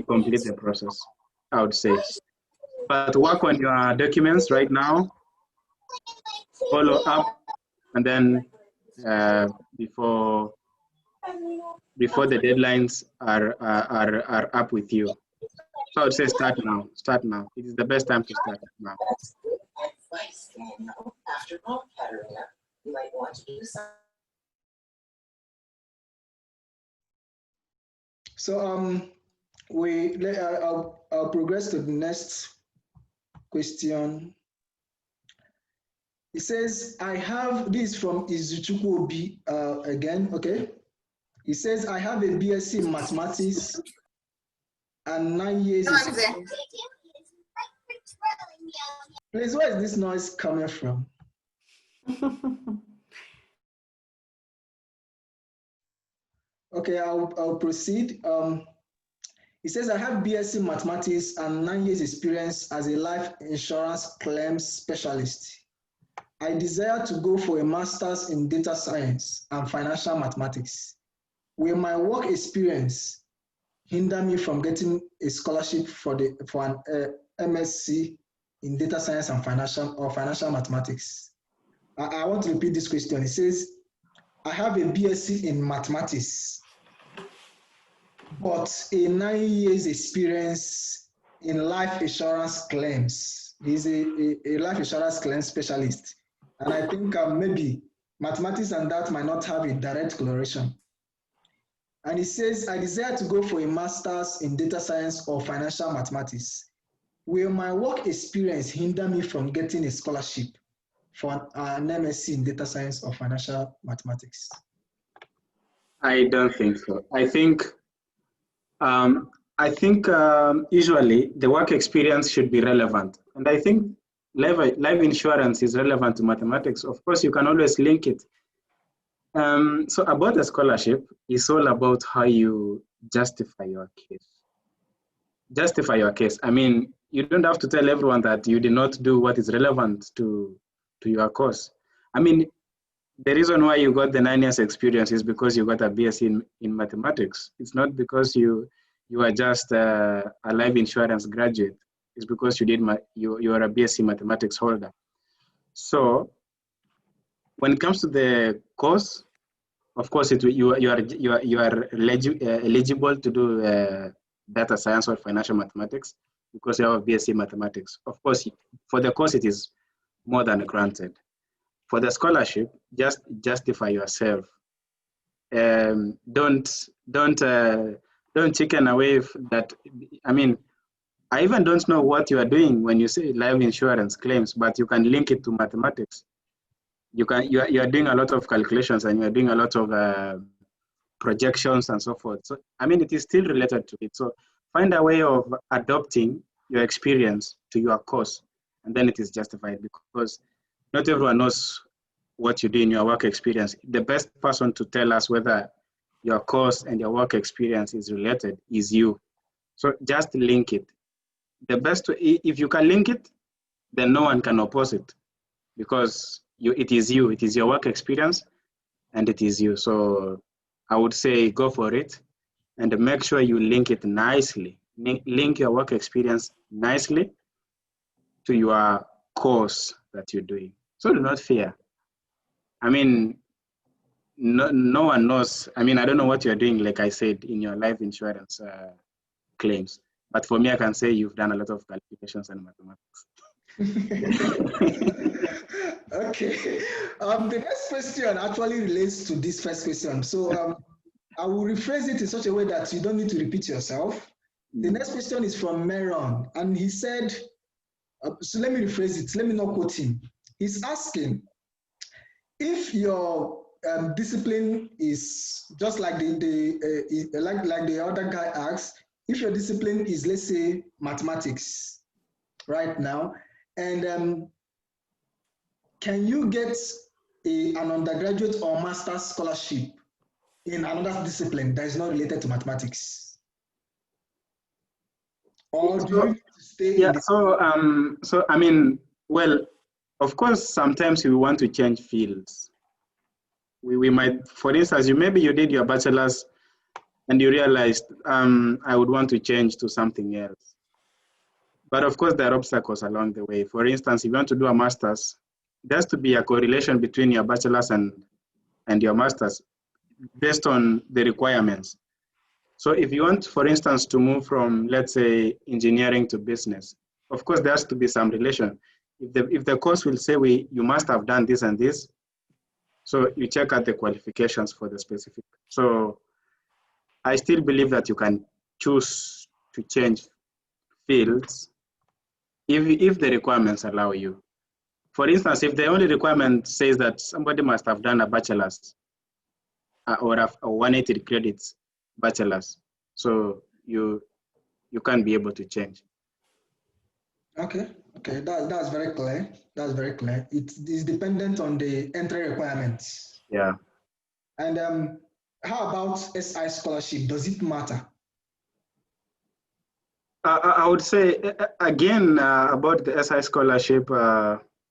complete the process, I would say. But work on your documents right now, follow up, and then before the deadlines are up with you. So I would say start now. Start now. It is the best time to start now. So I'll progress to the next question. It says, I have this from Izuchukwu Obi again, okay? It says, I have a BSc in mathematics and 9 years experience. Please, where is this noise coming from? Okay, I'll proceed. It says, I have BSc mathematics and 9 years experience as a life insurance claims specialist. I desire to go for a master's in data science and financial mathematics. Will my work experience hinder me from getting a scholarship for an MSc in data science and financial mathematics? I want to repeat this question. It says, I have a BSc in mathematics, but a 9 years experience in life insurance claims. He's a life insurance claims specialist. And I think maybe mathematics and that might not have a direct correlation. And it says, I desire to go for a master's in data science or financial mathematics. Will my work experience hinder me from getting a scholarship for an MSc in data science or financial mathematics? I don't think so. I think usually the work experience should be relevant. And I think life insurance is relevant to mathematics. Of course, you can always link it. So about the scholarship, it's all about how you justify your case. Justify your case. I mean, you don't have to tell everyone that you did not do what is relevant to your course. I mean, the reason why you got the 9 years experience is because you got a BSc in mathematics. It's not because you are just a life insurance graduate. It's because you are a BSc mathematics holder. So when it comes to the course, of course, you are eligible to do data science or financial mathematics because you have BSc mathematics. Of course, for the course, it is more than granted. For the scholarship, just justify yourself. Don't chicken away that. I mean, I even don't know what you are doing when you say life insurance claims, but you can link it to mathematics. You are doing a lot of calculations and you are doing a lot of projections and so forth. So I mean, it is still related to it. So find a way of adopting your experience to your course, and then it is justified, because not everyone knows what you do in your work experience. The best person to tell us whether your course and your work experience is related is you. So just link it. The best, if you can link it, then no one can oppose it, because it is you, it is your work experience, and it is you. So I would say go for it, and make sure you link it nicely. Link your work experience nicely to your course that you're doing. So do not fear. I mean, no one knows. I mean, I don't know what you're doing, like I said, in your life insurance claims. But for me, I can say you've done a lot of calculations and mathematics. Okay. The next question actually relates to this first question. So I will rephrase it in such a way that you don't need to repeat yourself. The next question is from Meron, and he said, so let me rephrase it. Let me not quote him. He's asking, if your discipline is just like the other guy asked, if your discipline is, let's say, mathematics right now, and can you get an undergraduate or master's scholarship in another discipline that is not related to mathematics? Or do you need to stay in this? So I mean, well, of course, sometimes we want to change fields. we might, for instance, maybe you did your bachelor's and you realized, I would want to change to something else. But of course, there are obstacles along the way. For instance, if you want to do a master's, there has to be a correlation between your bachelor's and your master's based on the requirements. So if you want, for instance, to move from, let's say, engineering to business, of course, there has to be some relation. If the course will say you must have done this and this, so you check out the qualifications for the specific. So I still believe that you can choose to change fields if the requirements allow you. For instance, if the only requirement says that somebody must have done a bachelor's or a 180 credits bachelor's, so you can't be able to change. Okay, that's very clear. That's very clear. It is dependent on the entry requirements. Yeah. And how about SI scholarship? Does it matter? I would say, again, about the SI scholarship,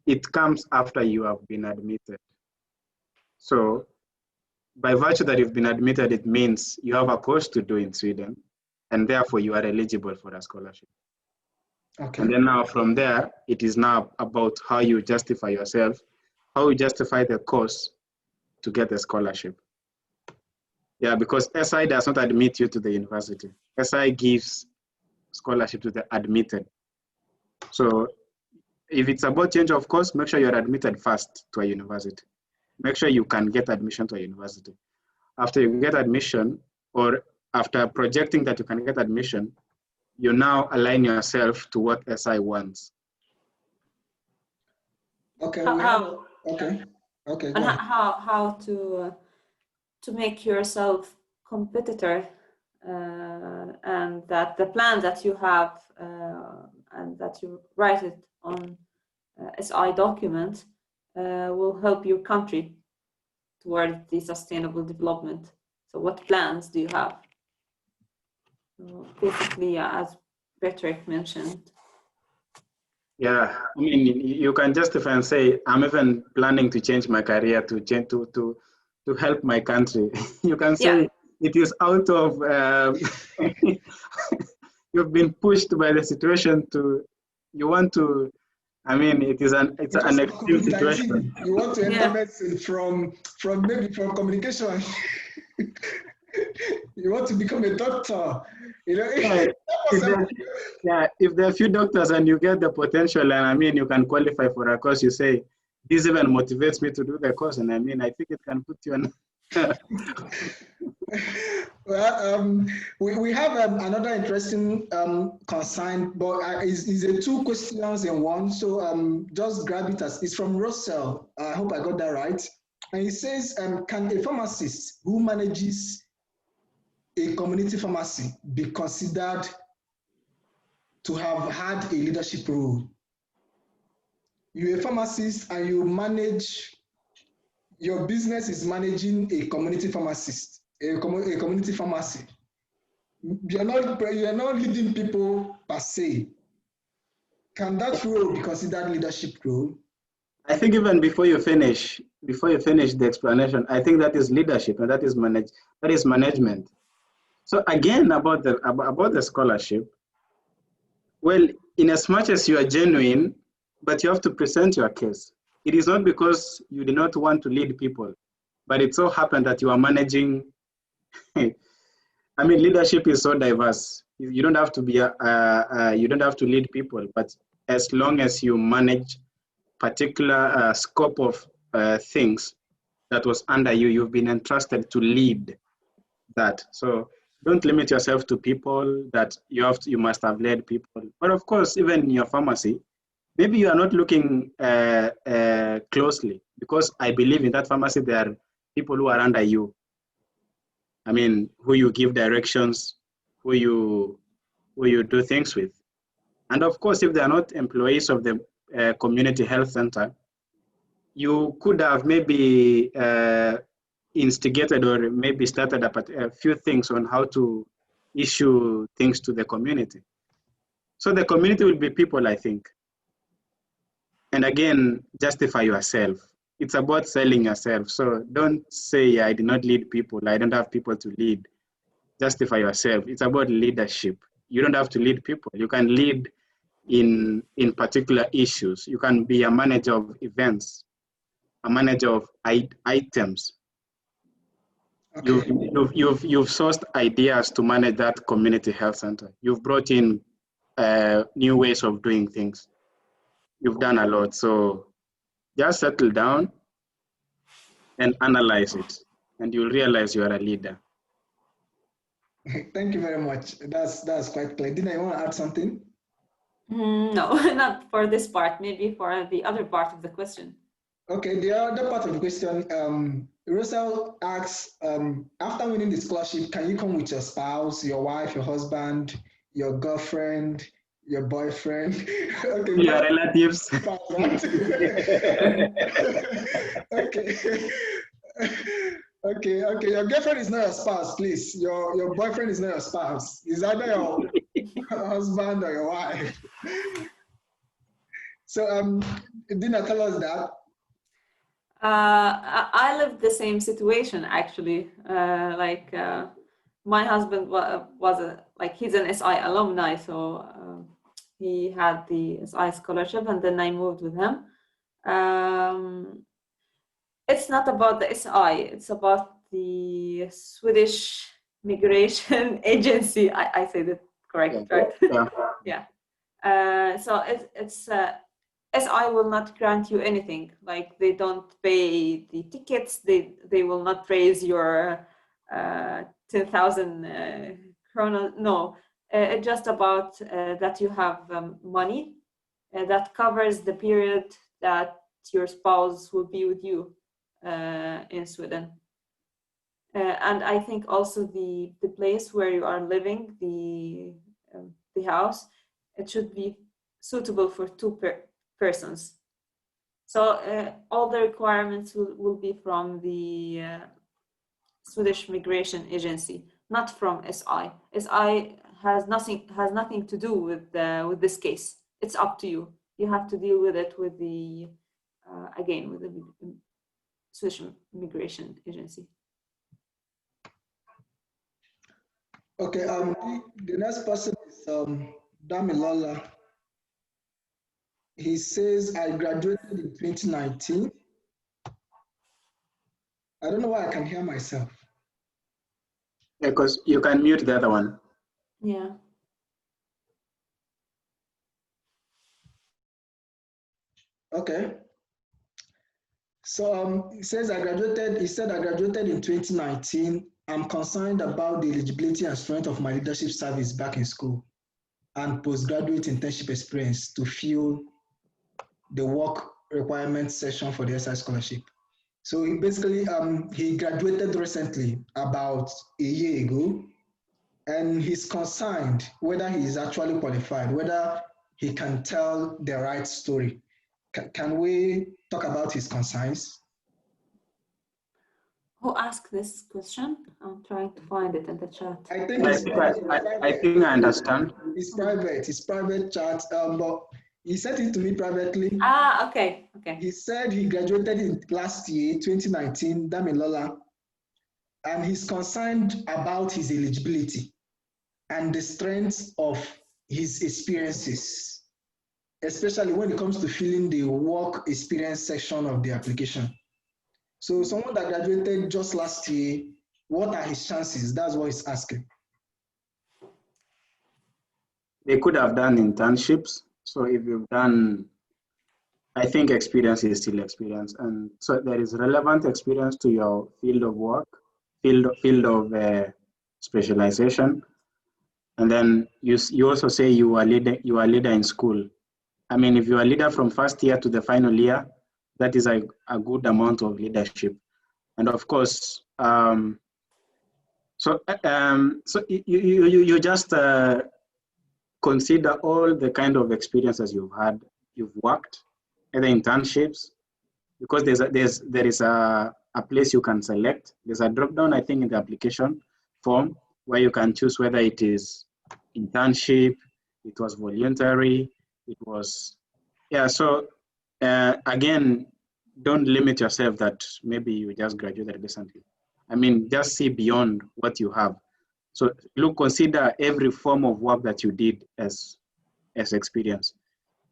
it comes after you have been admitted. So by virtue that you've been admitted, it means you have a course to do in Sweden, and therefore you are eligible for a scholarship. Okay. And then now from there, it is now about how you justify yourself, how you justify the course to get the scholarship. Yeah, because SI does not admit you to the university. SI gives scholarship to the admitted. So if it's about change of course, make sure you're admitted first to a university. Make sure you can get admission to a university. After you get admission, or after projecting that you can get admission, you now align yourself to what SI wants. Okay. Okay. And how to make yourself competitor, and that the plan that you have and that you write it on SI document will help your country toward the sustainable development. So what plans do you have? So basically, as Patrick mentioned. Yeah, I mean, you can justify and say, I'm even planning to change my career to help my country. You can say it is out of, you've been pushed by the situation you want to, I mean, it's an extreme situation. You want to enter medicine from communication. You want to become a doctor. You know, if there are a few doctors and you get the potential, and I mean, you can qualify for a course, you say, this even motivates me to do the course, and I mean, I think it can put you on. Well, we have another interesting concern, but it's a two questions in one, so just grab it as it's from Russell. I hope I got that right. And he says, can a pharmacist who manages a community pharmacy be considered to have had a leadership role? You're a pharmacist and you manage, your business is managing a community pharmacist, a community pharmacy. You're not leading people per se. Can that role be considered leadership role? I think even before you finish the explanation, I think that is leadership and that is management. So again, about the scholarship, well, in as much as you are genuine, but you have to present your case. It is not because you do not want to lead people, but it so happened that you are managing. I mean, leadership is so diverse. You don't have to be you don't have to lead people, but as long as you manage particular scope of things that was under you, you've been entrusted to lead that. So don't limit yourself to people that you must have led people. But of course, even in your pharmacy, maybe you are not looking closely, because I believe in that pharmacy there are people who are under you. I mean, who you give directions, who you do things with. And of course, if they are not employees of the community health center, you could have maybe instigated or maybe started a few things on how to issue things to the community. So the community will be people, I think. And again, justify yourself. it's about selling yourself. So don't say, I did not lead people. I don't have people to lead. Justify yourself. It's about leadership. You don't have to lead people. You can lead in particular issues. You can be a manager of events, a manager of items. Okay. You've sourced ideas to manage that community health center. You've brought in new ways of doing things. You've done a lot. So just settle down and analyze it, and you'll realize you are a leader. Thank you very much. That's quite clear. Dina, you want to add something? No, not for this part. Maybe for the other part of the question. Okay, the other part of the question, Russell asks, after winning the scholarship, can you come with your spouse, your wife, your husband, your girlfriend, your boyfriend? Okay, Your relatives. Okay. Okay. Your girlfriend is not your spouse, please. Your boyfriend is not your spouse. Is either your husband or your wife. So, Dina, tell us that. I lived the same situation actually. My husband was he's an SI alumni, so he had the SI scholarship, and then I moved with him. It's not about the SI, it's about the Swedish Migration Agency. I say that correct, right? Yeah. So it's SI will not grant you anything. Like they don't pay the tickets. They will not raise your 10,000 krona. No, it's just about that you have money that covers the period that your spouse will be with you in Sweden. And I think also the place where you are living, the house, it should be suitable for two persons. So all the requirements will be from the Swedish Migration Agency, not from SI. SI has nothing to do with this case. It's up to you. You have to deal with it with the again with the Swedish Migration Agency. Okay. The next person is Damilola. He says, I graduated in 2019. I don't know why I can hear myself. Because you can mute the other one. Yeah. Okay. So he said I graduated in 2019. I'm concerned about the eligibility and strength of my leadership service back in school and postgraduate internship experience to fill the work requirement section for the SI scholarship. So he basically, he graduated recently, about a year ago, and he's concerned whether he is actually qualified, whether he can tell the right story. Can we talk about his concerns? Who asked this question? I'm trying to find it in the chat. I think I understand. It's private chat, but he sent it to me privately. Okay. He said he graduated in last year, 2019, Damilola, and he's concerned about his eligibility and the strength of his experiences, especially when it comes to filling the work experience section of the application. So someone that graduated just last year, what are his chances? That's what he's asking. They could have done internships. So if you've done, I think experience is still experience. And so there is relevant experience to your field of work, field of specialization. And then you also say you are a leader in school. I mean, if you are a leader from first year to the final year, that is a good amount of leadership. And of course, so you just consider all the kind of experiences you've worked, either internships, because there is a place you can select. There's a drop down, I think, in the application form where you can choose whether it is internship, it was voluntary, it was, yeah. So again, don't limit yourself that maybe you just graduated recently. I mean, just see beyond what you have. So consider every form of work that you did as experience.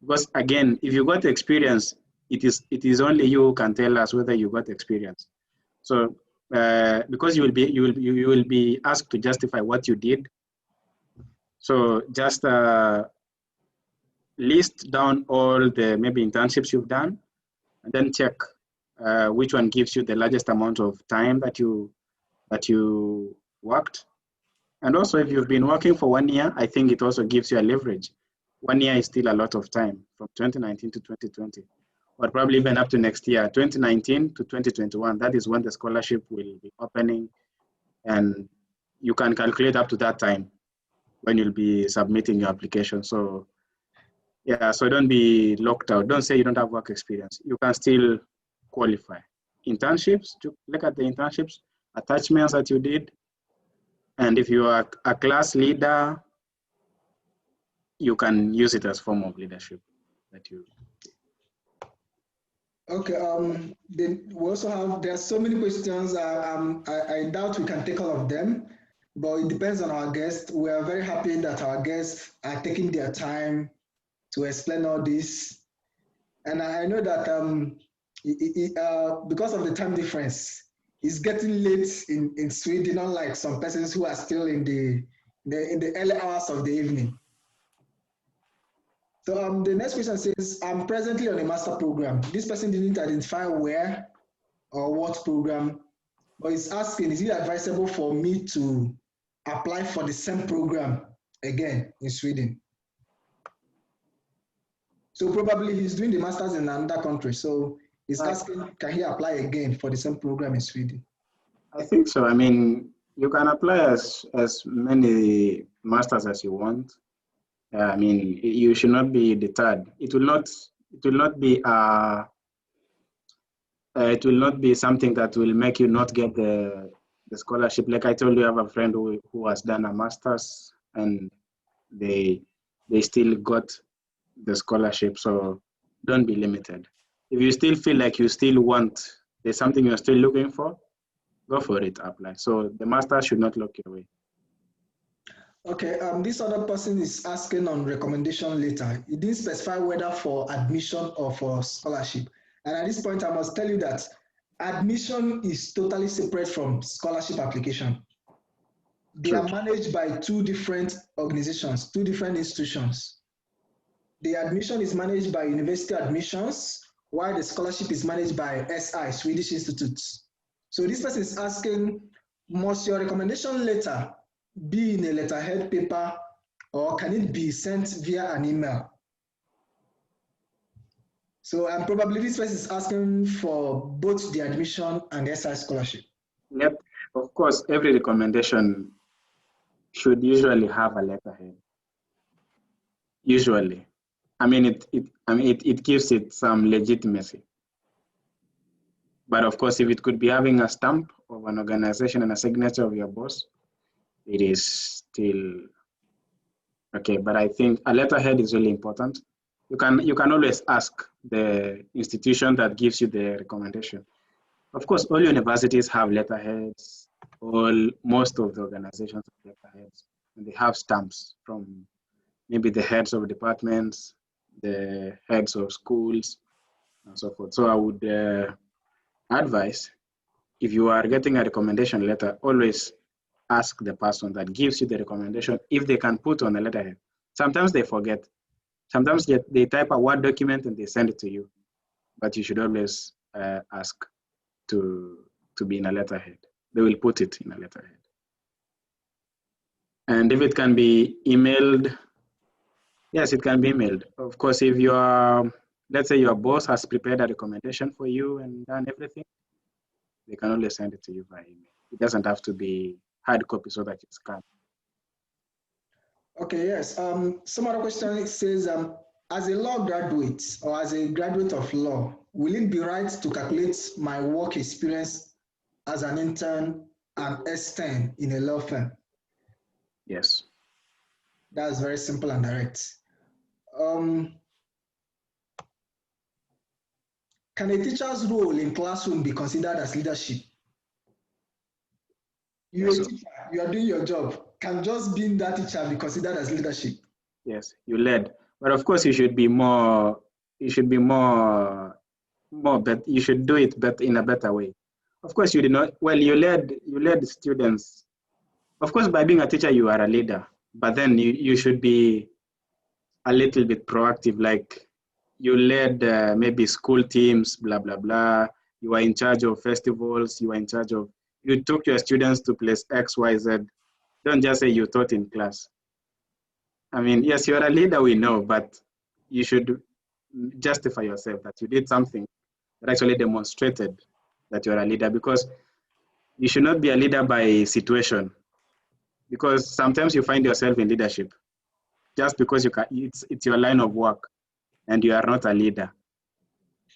Because again, if you got experience, it is only you who can tell us whether you got experience. So because you will be asked to justify what you did. So just list down all the maybe internships you've done, and then check which one gives you the largest amount of time that you worked. And also, if you've been working for 1 year, I think it also gives you a leverage. 1 year is still a lot of time from 2019 to 2020, or probably even up to next year, 2019 to 2021. That is when the scholarship will be opening, and you can calculate up to that time when you'll be submitting your application. So yeah, so don't be locked out. Don't say you don't have work experience. You can still qualify. Internships, look at the internships, attachments that you did. And if you are a class leader, you can use it as form of leadership that you. Okay, then we also have, there are so many questions. I doubt we can take all of them, but it depends on our guests. We are very happy that our guests are taking their time to explain all this. And I know that because of the time difference, it's getting late in Sweden, unlike some persons who are still in the early hours of the evening. So the next question says, I'm presently on a master program. This person didn't identify where or what program, but it's asking, is it advisable for me to apply for the same program again in Sweden? So probably he's doing the master's in another country. So he's asking, can he apply again for the same program in Sweden? I think so. I mean, you can apply as many masters as you want. I mean, you should not be deterred. It will not be it will not be something that will make you not get the scholarship. Like I told you, I have a friend who has done a master's and they still got the scholarship. So don't be limited. If you still feel like you still want, there's something you're still looking for, go for it, apply. So the master should not lock you away. Okay, this other person is asking on recommendation letter. He didn't specify whether for admission or for scholarship. And at this point, I must tell you that admission is totally separate from scholarship application. They are managed by two different organizations, two different institutions. The admission is managed by university admissions, while the scholarship is managed by SI, Swedish Institutes. So this person is asking, must your recommendation letter be in a letterhead paper or can it be sent via an email? So probably this person is asking for both the admission and the SI scholarship. Yep, of course, every recommendation should usually have a letterhead. Usually. I mean, it gives it some legitimacy. But of course, if it could be having a stamp of an organization and a signature of your boss, it is still okay. But I think a letterhead is really important. You can always ask the institution that gives you the recommendation. Of course, all universities have letterheads. Most of the organizations have letterheads, and they have stamps from maybe the heads of departments, the heads of schools, and so forth. So I would advise, if you are getting a recommendation letter, always ask the person that gives you the recommendation if they can put on the letterhead. Sometimes they forget. Sometimes they type a Word document and they send it to you, but you should always ask to be in a letterhead. They will put it in a letterhead. And if it can be emailed, yes, it can be emailed. Of course, if let's say your boss has prepared a recommendation for you and done everything, they can only send it to you by email. It doesn't have to be hard copy so that it's scanned. Okay, yes. Some other question says, as a law graduate or as a graduate of law, will it be right to calculate my work experience as an intern and S10 in a law firm? Yes. That's very simple and direct. can a teacher's role in classroom be considered as leadership? You're a teacher, you are doing your job. Can just being that teacher be considered as leadership? Yes, you led. But of course, you should be more, you should be more, but you should do it but in a better way. Of course, you did not, well, you led students. Of course, by being a teacher, you are a leader, but then you should be a little bit proactive, like you led maybe school teams, blah, blah, blah. You are in charge of festivals, you are in charge of, you took your students to place X, Y, Z. Don't just say you taught in class. I mean, yes, you're a leader, we know, but you should justify yourself that you did something that actually demonstrated that you're a leader, because you should not be a leader by situation, because sometimes you find yourself in leadership just because you can, it's your line of work and you are not a leader.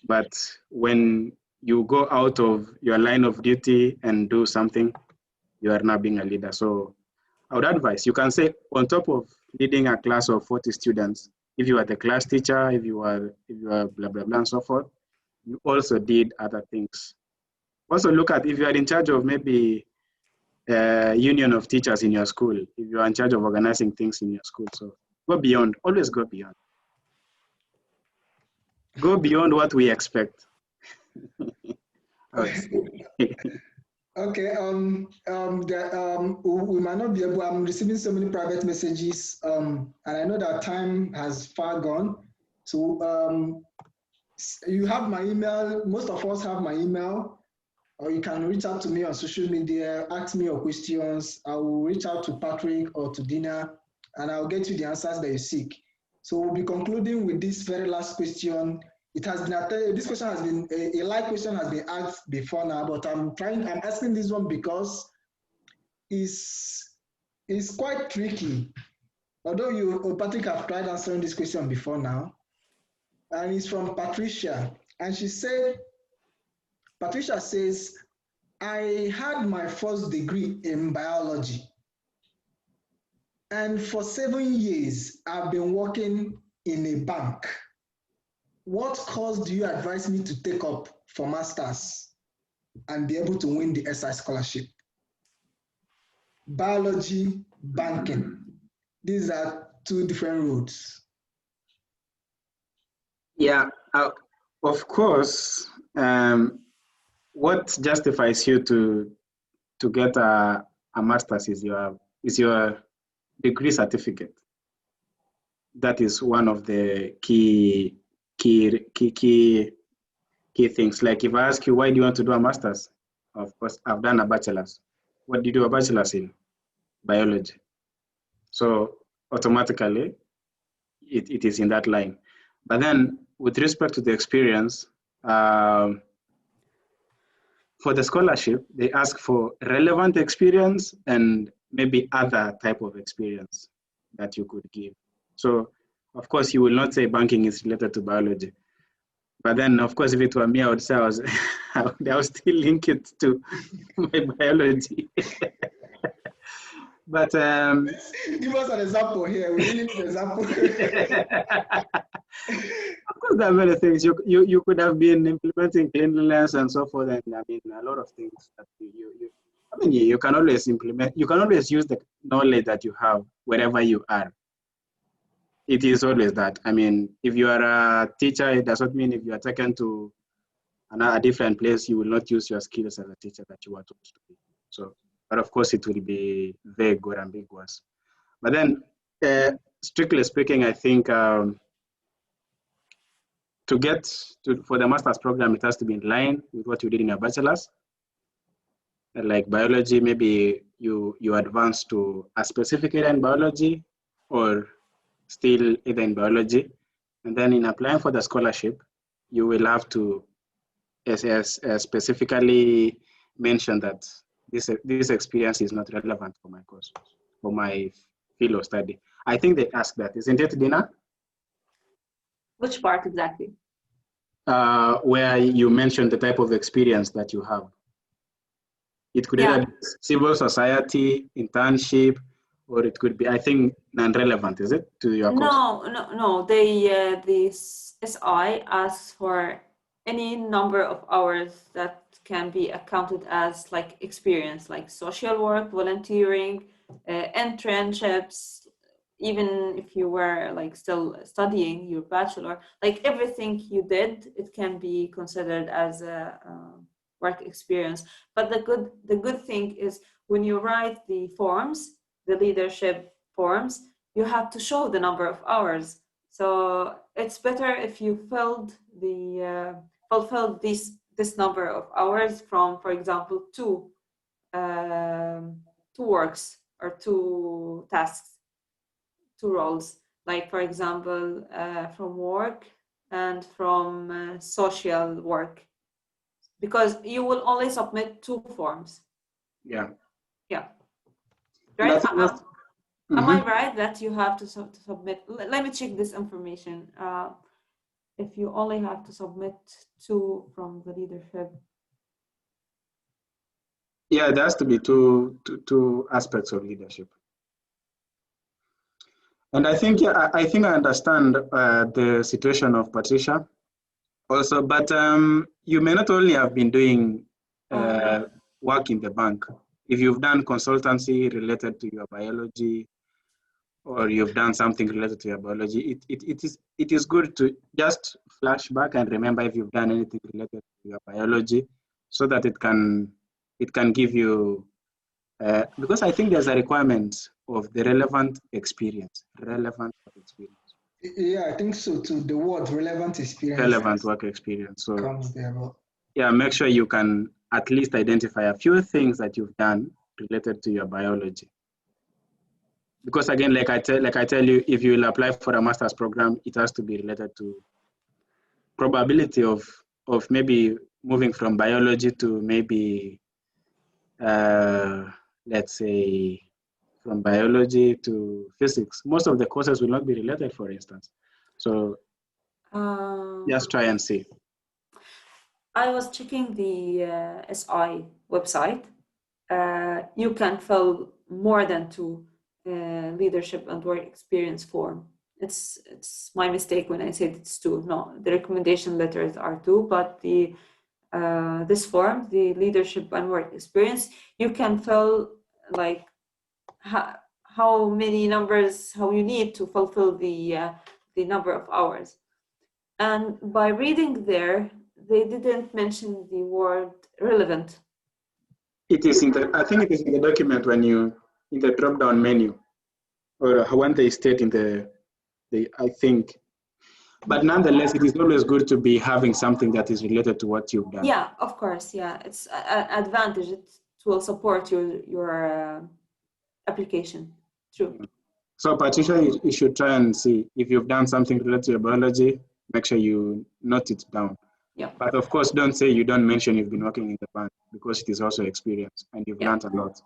But when you go out of your line of duty and do something, you are now being a leader. So I would advise, you can say on top of leading a class of 40 students, if you are the class teacher, if you are blah, blah, blah, and so forth, you also did other things. Also look at if you are in charge of maybe a union of teachers in your school, if you are in charge of organizing things in your school. So go beyond, always go beyond. Go beyond what we expect. Okay, we might not be able, I'm receiving so many private messages, and I know that time has far gone. So you have my email, most of us have my email, or you can reach out to me on social media, ask me your questions. I will reach out to Patrick or to Dina, and I'll get you the answers that you seek. So we'll be concluding with this very last question. It has been this question has been a live question has been asked before now, but I'm asking this one because it's quite tricky. Although you, Patrick, have tried answering this question before now, and it's from Patricia, and she said, Patricia says, I had my first degree in biology, and for 7 years I've been working in a bank. What course do you advise me to take up for masters and be able to win the SI scholarship? Biology, banking. These are two different routes. Yeah, of course. What justifies you to get a master's is your degree certificate. That is one of the key things. Like if I ask you, why do you want to do a master's? Of course, I've done a bachelor's. What do you do a bachelor's in? Biology. So automatically, it is in that line. But then with respect to the experience, for the scholarship, they ask for relevant experience and maybe other type of experience that you could give. So, of course, you will not say banking is related to biology. But then, of course, if it were me, I would say I would still link it to my biology. But give us an example here. We really need an example. Of course, there are many things. You could have been implementing cleanliness and so forth, and I mean a lot of things that you can always implement. You can always use the knowledge that you have wherever you are. It is always that. I mean, if you are a teacher, it does not mean if you are taken to a different place, you will not use your skills as a teacher that you are taught to be. So, but of course, it will be vague or ambiguous. But then, strictly speaking, I think for the master's program, it has to be in line with what you did in your bachelor's. Like biology, maybe you advance to a specific area in biology or still either in biology. And then in applying for the scholarship, you will have to specifically mention that this experience is not relevant for my course, for my field of study. I think they ask that, isn't it, Dina? Which part exactly? Where you mentioned the type of experience that you have. It could either be civil society, internship, or it could be, I think, non-relevant, is it, to your course? No. The SI asks for any number of hours that can be accounted as like experience, like social work, volunteering, internships, even if you were like still studying your bachelor, like everything you did, it can be considered as a work experience. But the good thing is when you write the forms, the leadership forms, you have to show the number of hours. So it's better if you fulfilled this number of hours from, for example, two works or two tasks, two roles, like for example, from work and from social work, because you will only submit two forms. Yeah. Yeah. And I Right? think that's, Am I right that you have to submit? Let me check this information. If you only have to submit two from the leadership. yeah, there has to be two aspects of leadership. And I think, yeah, I think I understand the situation of Patricia also, but you may not only have been doing work in the bank. If you've done consultancy related to your biology, or you've done something related to your biology, it is good to just flash back and remember if you've done anything related to your biology, so that it can give you, because I think there's a requirement of the relevant experience. Yeah, I think so too. The word relevant experience Relevant work experience. So comes there. But yeah, make sure you can at least identify a few things that you've done related to your biology. Because again, like I tell you, if you will apply for a master's program, it has to be related to probability of maybe moving from biology to maybe let's say from biology to physics. Most of the courses will not be related, for instance. So just try and see. I was checking the SI website. You can fill more than two leadership and work experience form. It's my mistake when I said it's two. No, the recommendation letters are two, but the this form, the leadership and work experience, you can fill like how many numbers, how you need to fulfill the number of hours. And by reading there, they didn't mention the word relevant. It is in the, I think it is in the document when you, in the drop-down menu, or when they state in the I think. But nonetheless, it is always good to be having something that is related to what you've done. Yeah, of course. Yeah, it's an advantage. It will support your application. True. So Patricia, you should try and see if you've done something related to your biology, make sure you note it down. Yeah. But of course, don't say you don't mention you've been working in the bank, because it is also experience and you've learned a lot.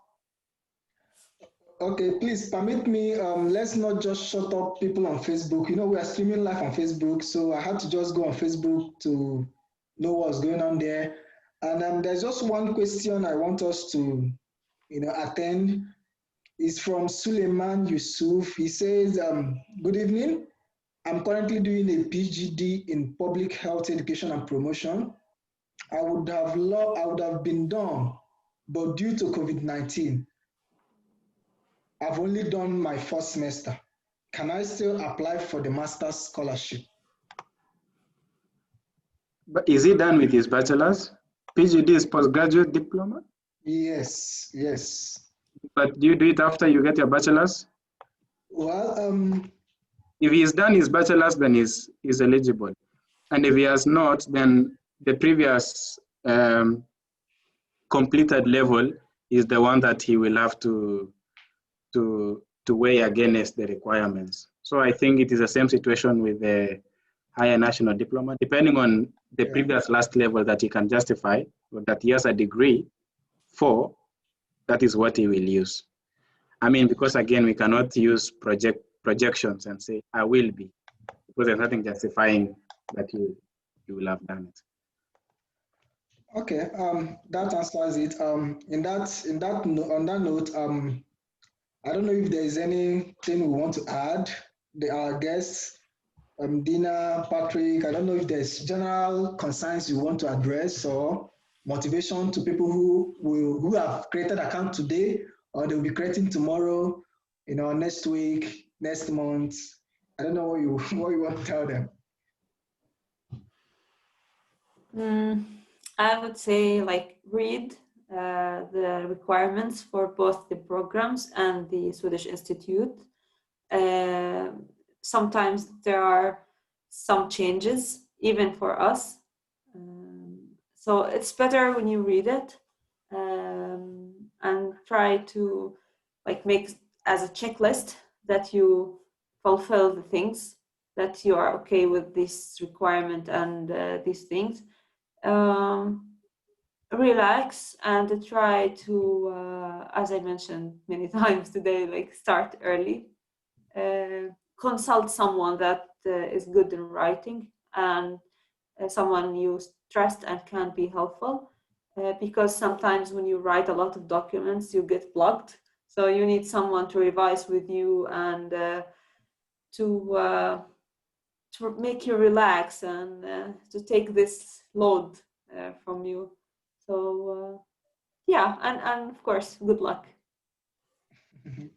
okay, please permit me. Let's not just shut up people on Facebook. You know, we are streaming live on Facebook, so I had to just go on Facebook to know what's going on there. And there's just one question I want us to, attend. It's from Suleiman Yusuf. He says, "Good evening. I'm currently doing a PhD in public health education and promotion. I would have been done, but due to COVID-19, I've only done my first semester. Can I still apply for the master's scholarship?" But is he done with his bachelor's? PhD is postgraduate diploma? Yes, yes. But do you do it after you get your bachelor's? Well, if he's done his bachelor's, then he's eligible. And if he has not, then the previous completed level is the one that he will have to weigh against the requirements. So I think it is the same situation with the higher national diploma, depending on the previous last level that he can justify, or that he has a degree for, that is what he will use. I mean, because again, we cannot use projections and say, I will be, because there's nothing justifying that you will have done it. okay, that answers it. On that note, I don't know if there is anything we want to add. Our guests. Dina, Patrick, I don't know if there's general concerns you want to address or motivation to people who have created account today or they'll be creating tomorrow, next week, next month. I don't know what you what you want to tell them. I would say like read the requirements for both the programs and the Swedish Institute. Sometimes there are some changes even for us. So it's better when you read it and try to like make as a checklist that you fulfill the things that you are okay with this requirement and these things. Relax and try to, as I mentioned many times today, like start early. Consult someone that is good in writing and someone you trust and can be helpful. Because sometimes when you write a lot of documents, you get blocked. So you need someone to revise with you and to make you relax and to take this load from you. So yeah, and of course, good luck.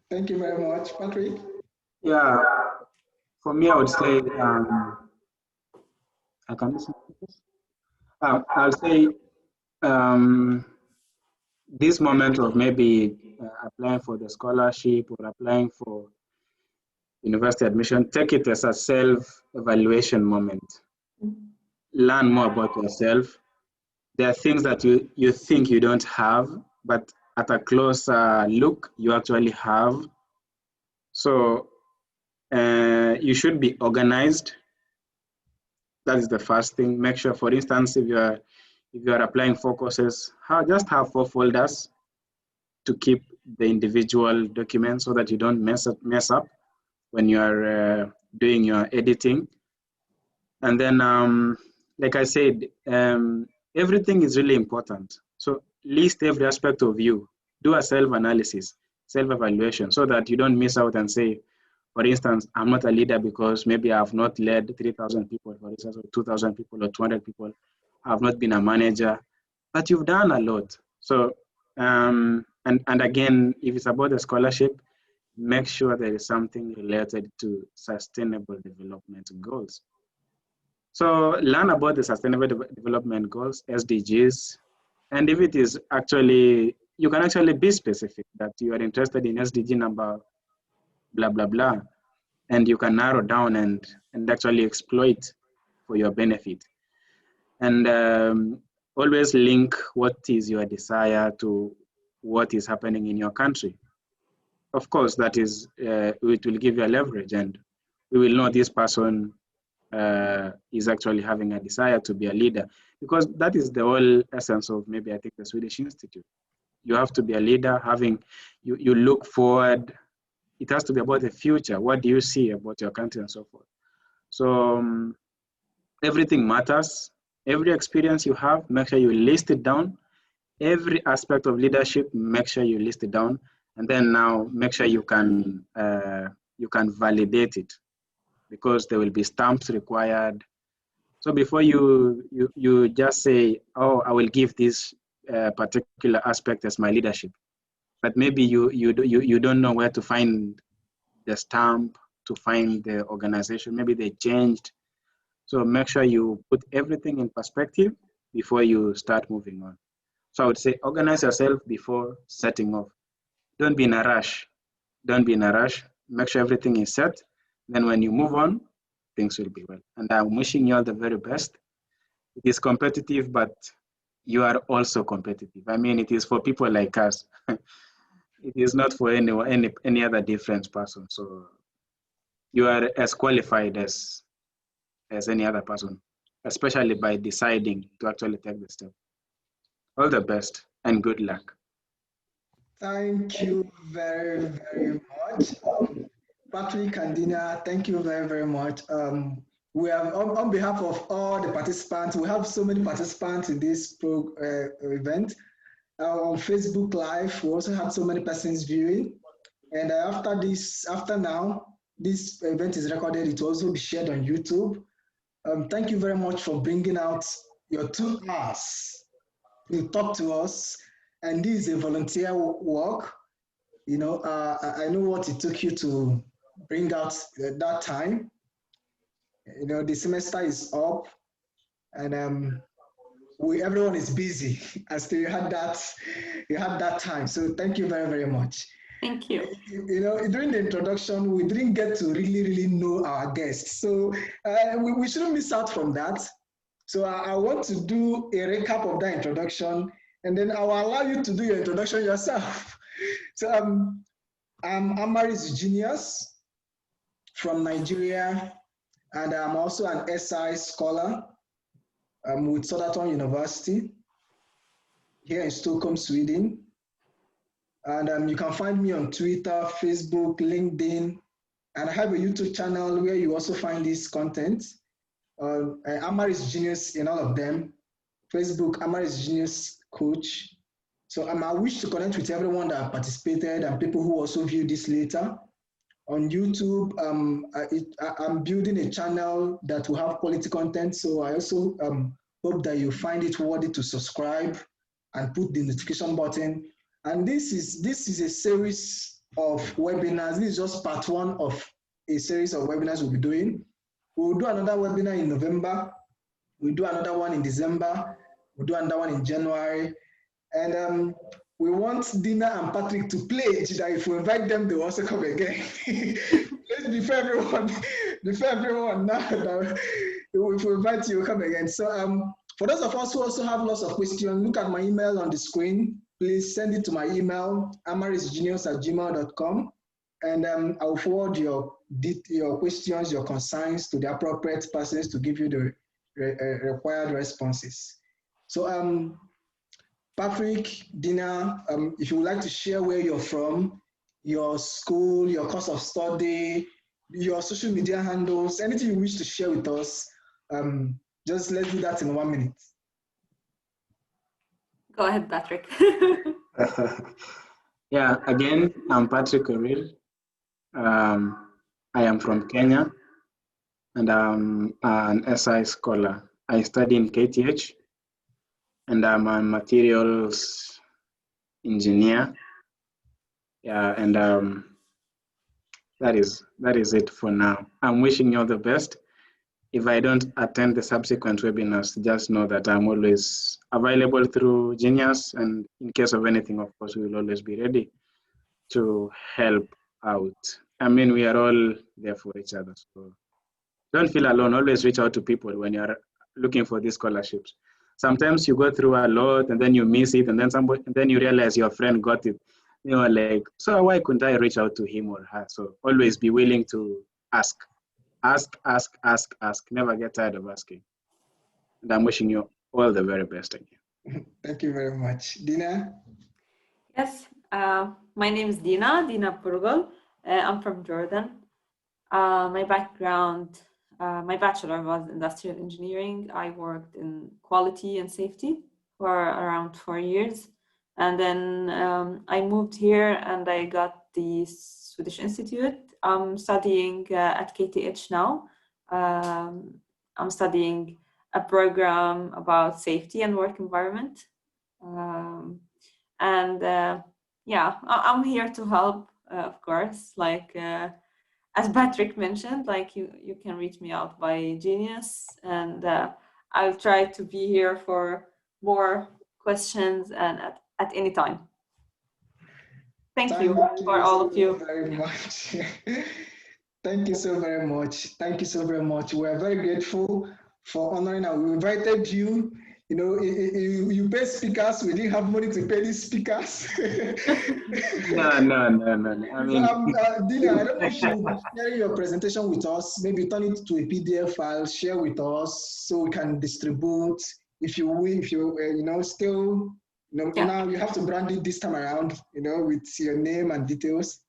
Thank you very much, Patrick. Yeah, for me, I would say I can listen to this. I'll say this moment of maybe applying for the scholarship or applying for university admission, take it as a self-evaluation moment. Learn more about yourself. There are things that you think you don't have, but at a closer look, you actually have. So you should be organized. That is the first thing. Make sure, for instance, if you are applying for courses, just have 4 folders to keep the individual documents so that you don't mess up when you are doing your editing. And then, like I said, everything is really important. So list every aspect of you. Do a self-analysis, self-evaluation, so that you don't miss out and say, for instance, I'm not a leader because maybe I have not led 3,000 people, for instance, or 2,000 people or 200 people. I have not been a manager, but you've done a lot. So, and again, if it's about the scholarship, make sure there is something related to sustainable development goals. So learn about the sustainable development goals, SDGs, and if it is actually, you can actually be specific that you are interested in SDG number blah, blah, blah, and you can narrow down and actually exploit for your benefit. And always link what is your desire to what is happening in your country. Of course, that is, it will give you a leverage, and we will know this person is actually having a desire to be a leader, because that is the whole essence of maybe I think the Swedish Institute. You have to be a leader, you look forward. It has to be about the future. What do you see about your country and so forth? So everything matters. Every experience you have, make sure you list it down. Every aspect of leadership, make sure you list it down. And then now make sure you can validate it, because there will be stamps required. So before you just say, oh, I will give this particular aspect as my leadership, but maybe you don't know where to find the stamp, to find the organization. Maybe they changed. So make sure you put everything in perspective before you start moving on. So I would say organize yourself before setting off. Don't be in a rush. Don't be in a rush. Make sure everything is set. Then when you move on, things will be well. And I'm wishing you all the very best. It is competitive, but you are also competitive. I mean, it is for people like us. It is not for any other different person. So you are as qualified as any other person, especially by deciding to actually take the step. All the best and good luck. Thank you very, very much. Patrick and Dina, thank you very, very much. We have, on behalf of all the participants, we have so many participants in this event. On Facebook Live, we also have so many persons viewing. And after now, this event is recorded, it will also be shared on YouTube. Thank you very much for bringing out your 2 hours to talk to us. And this is a volunteer work. You know, I know what it took you to bring out that time. You know, the semester is up, and everyone is busy. And still you had that time. So thank you very, very much. Thank you. You know, during the introduction, we didn't get to really know our guests. So we shouldn't miss out from that. So I want to do a recap of that introduction, and then I will allow you to do your introduction yourself. So I'm Amaraizu Genius from Nigeria, and I'm also an SI scholar with Södertörn University here in Stockholm, Sweden. And you can find me on Twitter, Facebook, LinkedIn, and I have a YouTube channel where you also find this content. Amaraizu Genius in all of them. Facebook, Amaraizu Genius Coach. So I wish to connect with everyone that participated and people who also view this later. On YouTube, I'm building a channel that will have quality content. So I also hope that you find it worthy to subscribe and put the notification button. And this is a series of webinars. This is just part 1 of a series of webinars we'll be doing. We'll do another webinar in November. We'll do another one in December. We'll do another one in January. And we want Dina and Patrick to pledge that if we invite them, they'll also come again. Before everyone now that if we invite you, come again. So for those of us who also have lots of questions, look at my email on the screen. Please send it to my email, amaraizugenius@gmail.com, and I'll forward your questions, your concerns to the appropriate persons to give you the required responses. So Patrick, Dina, if you would like to share where you're from, your school, your course of study, your social media handles, anything you wish to share with us, just let's do that in 1 minute. Go ahead, Patrick. Yeah, again, I'm Patrick Korir. I am from Kenya, and I'm an SI scholar. I study in KTH, and I'm a materials engineer. Yeah, and that is it for now. I'm wishing you all the best. If I don't attend the subsequent webinars, just know that I'm always available through Genius, and in case of anything, of course, we will always be ready to help out. I mean, we are all there for each other, so don't feel alone. Always reach out to people when you're looking for these scholarships. Sometimes you go through a lot and then you miss it, and then you realize your friend got it. You know, like, so why couldn't I reach out to him or her? So always be willing to ask. Ask. Never get tired of asking. And I'm wishing you all the very best again. Thank you very much. Dina? Yes, my name is Dina Burghol. I'm from Jordan. My background, my bachelor was industrial engineering. I worked in quality and safety for around 4 years. And then I moved here and I got the Swedish Institute. I'm studying at KTH now. I'm studying a program about safety and work environment. Yeah, I'm here to help, of course. Like as Patrick mentioned, like you can reach me out by Genius, and I'll try to be here for more questions and at any time. Thank you for all of you. Very much. Thank you so very much. Thank you so very much. We're very grateful for honoring us. We invited you. You know, you pay speakers. We didn't have money to pay these speakers. No. I mean, Dina, I don't know if you share your presentation with us. Maybe turn it to a PDF file, share with us so we can distribute. If you still. Now you have to brand it this time around, with your name and details,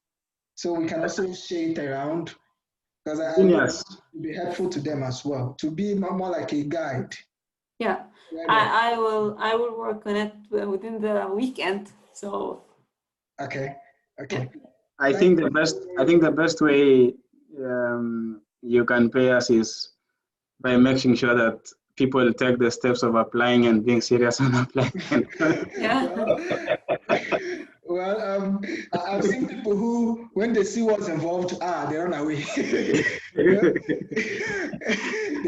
so we can also share it around, because I think it will be helpful to them as well, to be more like a guide. Yeah, I will work on it within the weekend. So okay. I think the best way you can pay us is by making sure that people take the steps of applying and being serious on applying. Yeah. Well, I've seen people who, when they see what's involved, they run away. They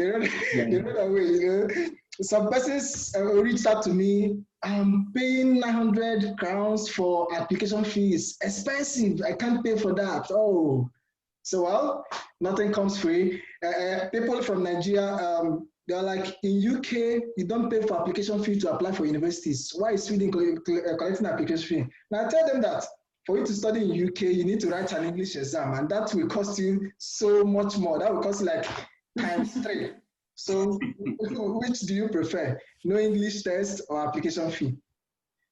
run away. Some persons reached out to me. I'm paying 900 crowns for application fees. Expensive. I can't pay for that. Oh, so well, nothing comes free. People from Nigeria, they're like, in UK, you don't pay for application fee to apply for universities. Why is Sweden collecting application fee? Now I tell them that for you to study in UK, you need to write an English exam, and that will cost you so much more. That will cost you like ×3. So which do you prefer? No English test or application fee?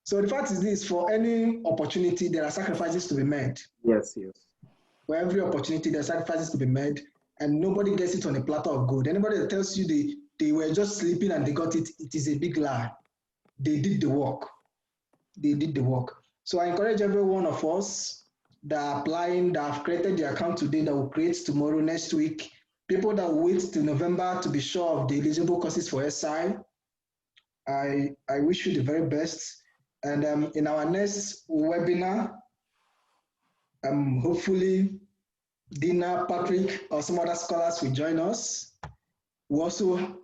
So the fact is this, for any opportunity, there are sacrifices to be made. Yes, yes. For every opportunity, there are sacrifices to be made, and nobody gets it on a platter of gold. Anybody that tells you they were just sleeping and they got it, it is a big lie. They did the work. They did the work. So I encourage every one of us that are applying, that have created the account today, that will create tomorrow, next week, people that will wait till November to be sure of the eligible courses for SI. I wish you the very best. And in our next webinar, hopefully Dina, Patrick, or some other scholars will join us. We also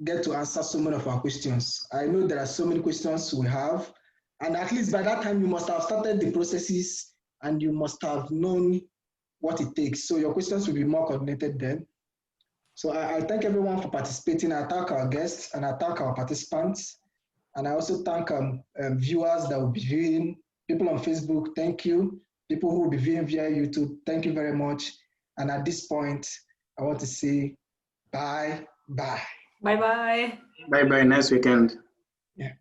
get to answer so many of our questions. I know there are so many questions we have, and at least by that time you must have started the processes and you must have known what it takes. So your questions will be more coordinated then. So I thank everyone for participating. I thank our guests and I thank our participants. And I also thank viewers that will be viewing, people on Facebook, thank you. People who will be viewing via YouTube, thank you very much. And at this point, I want to say bye-bye. Bye-bye. Bye-bye, nice weekend. Yeah.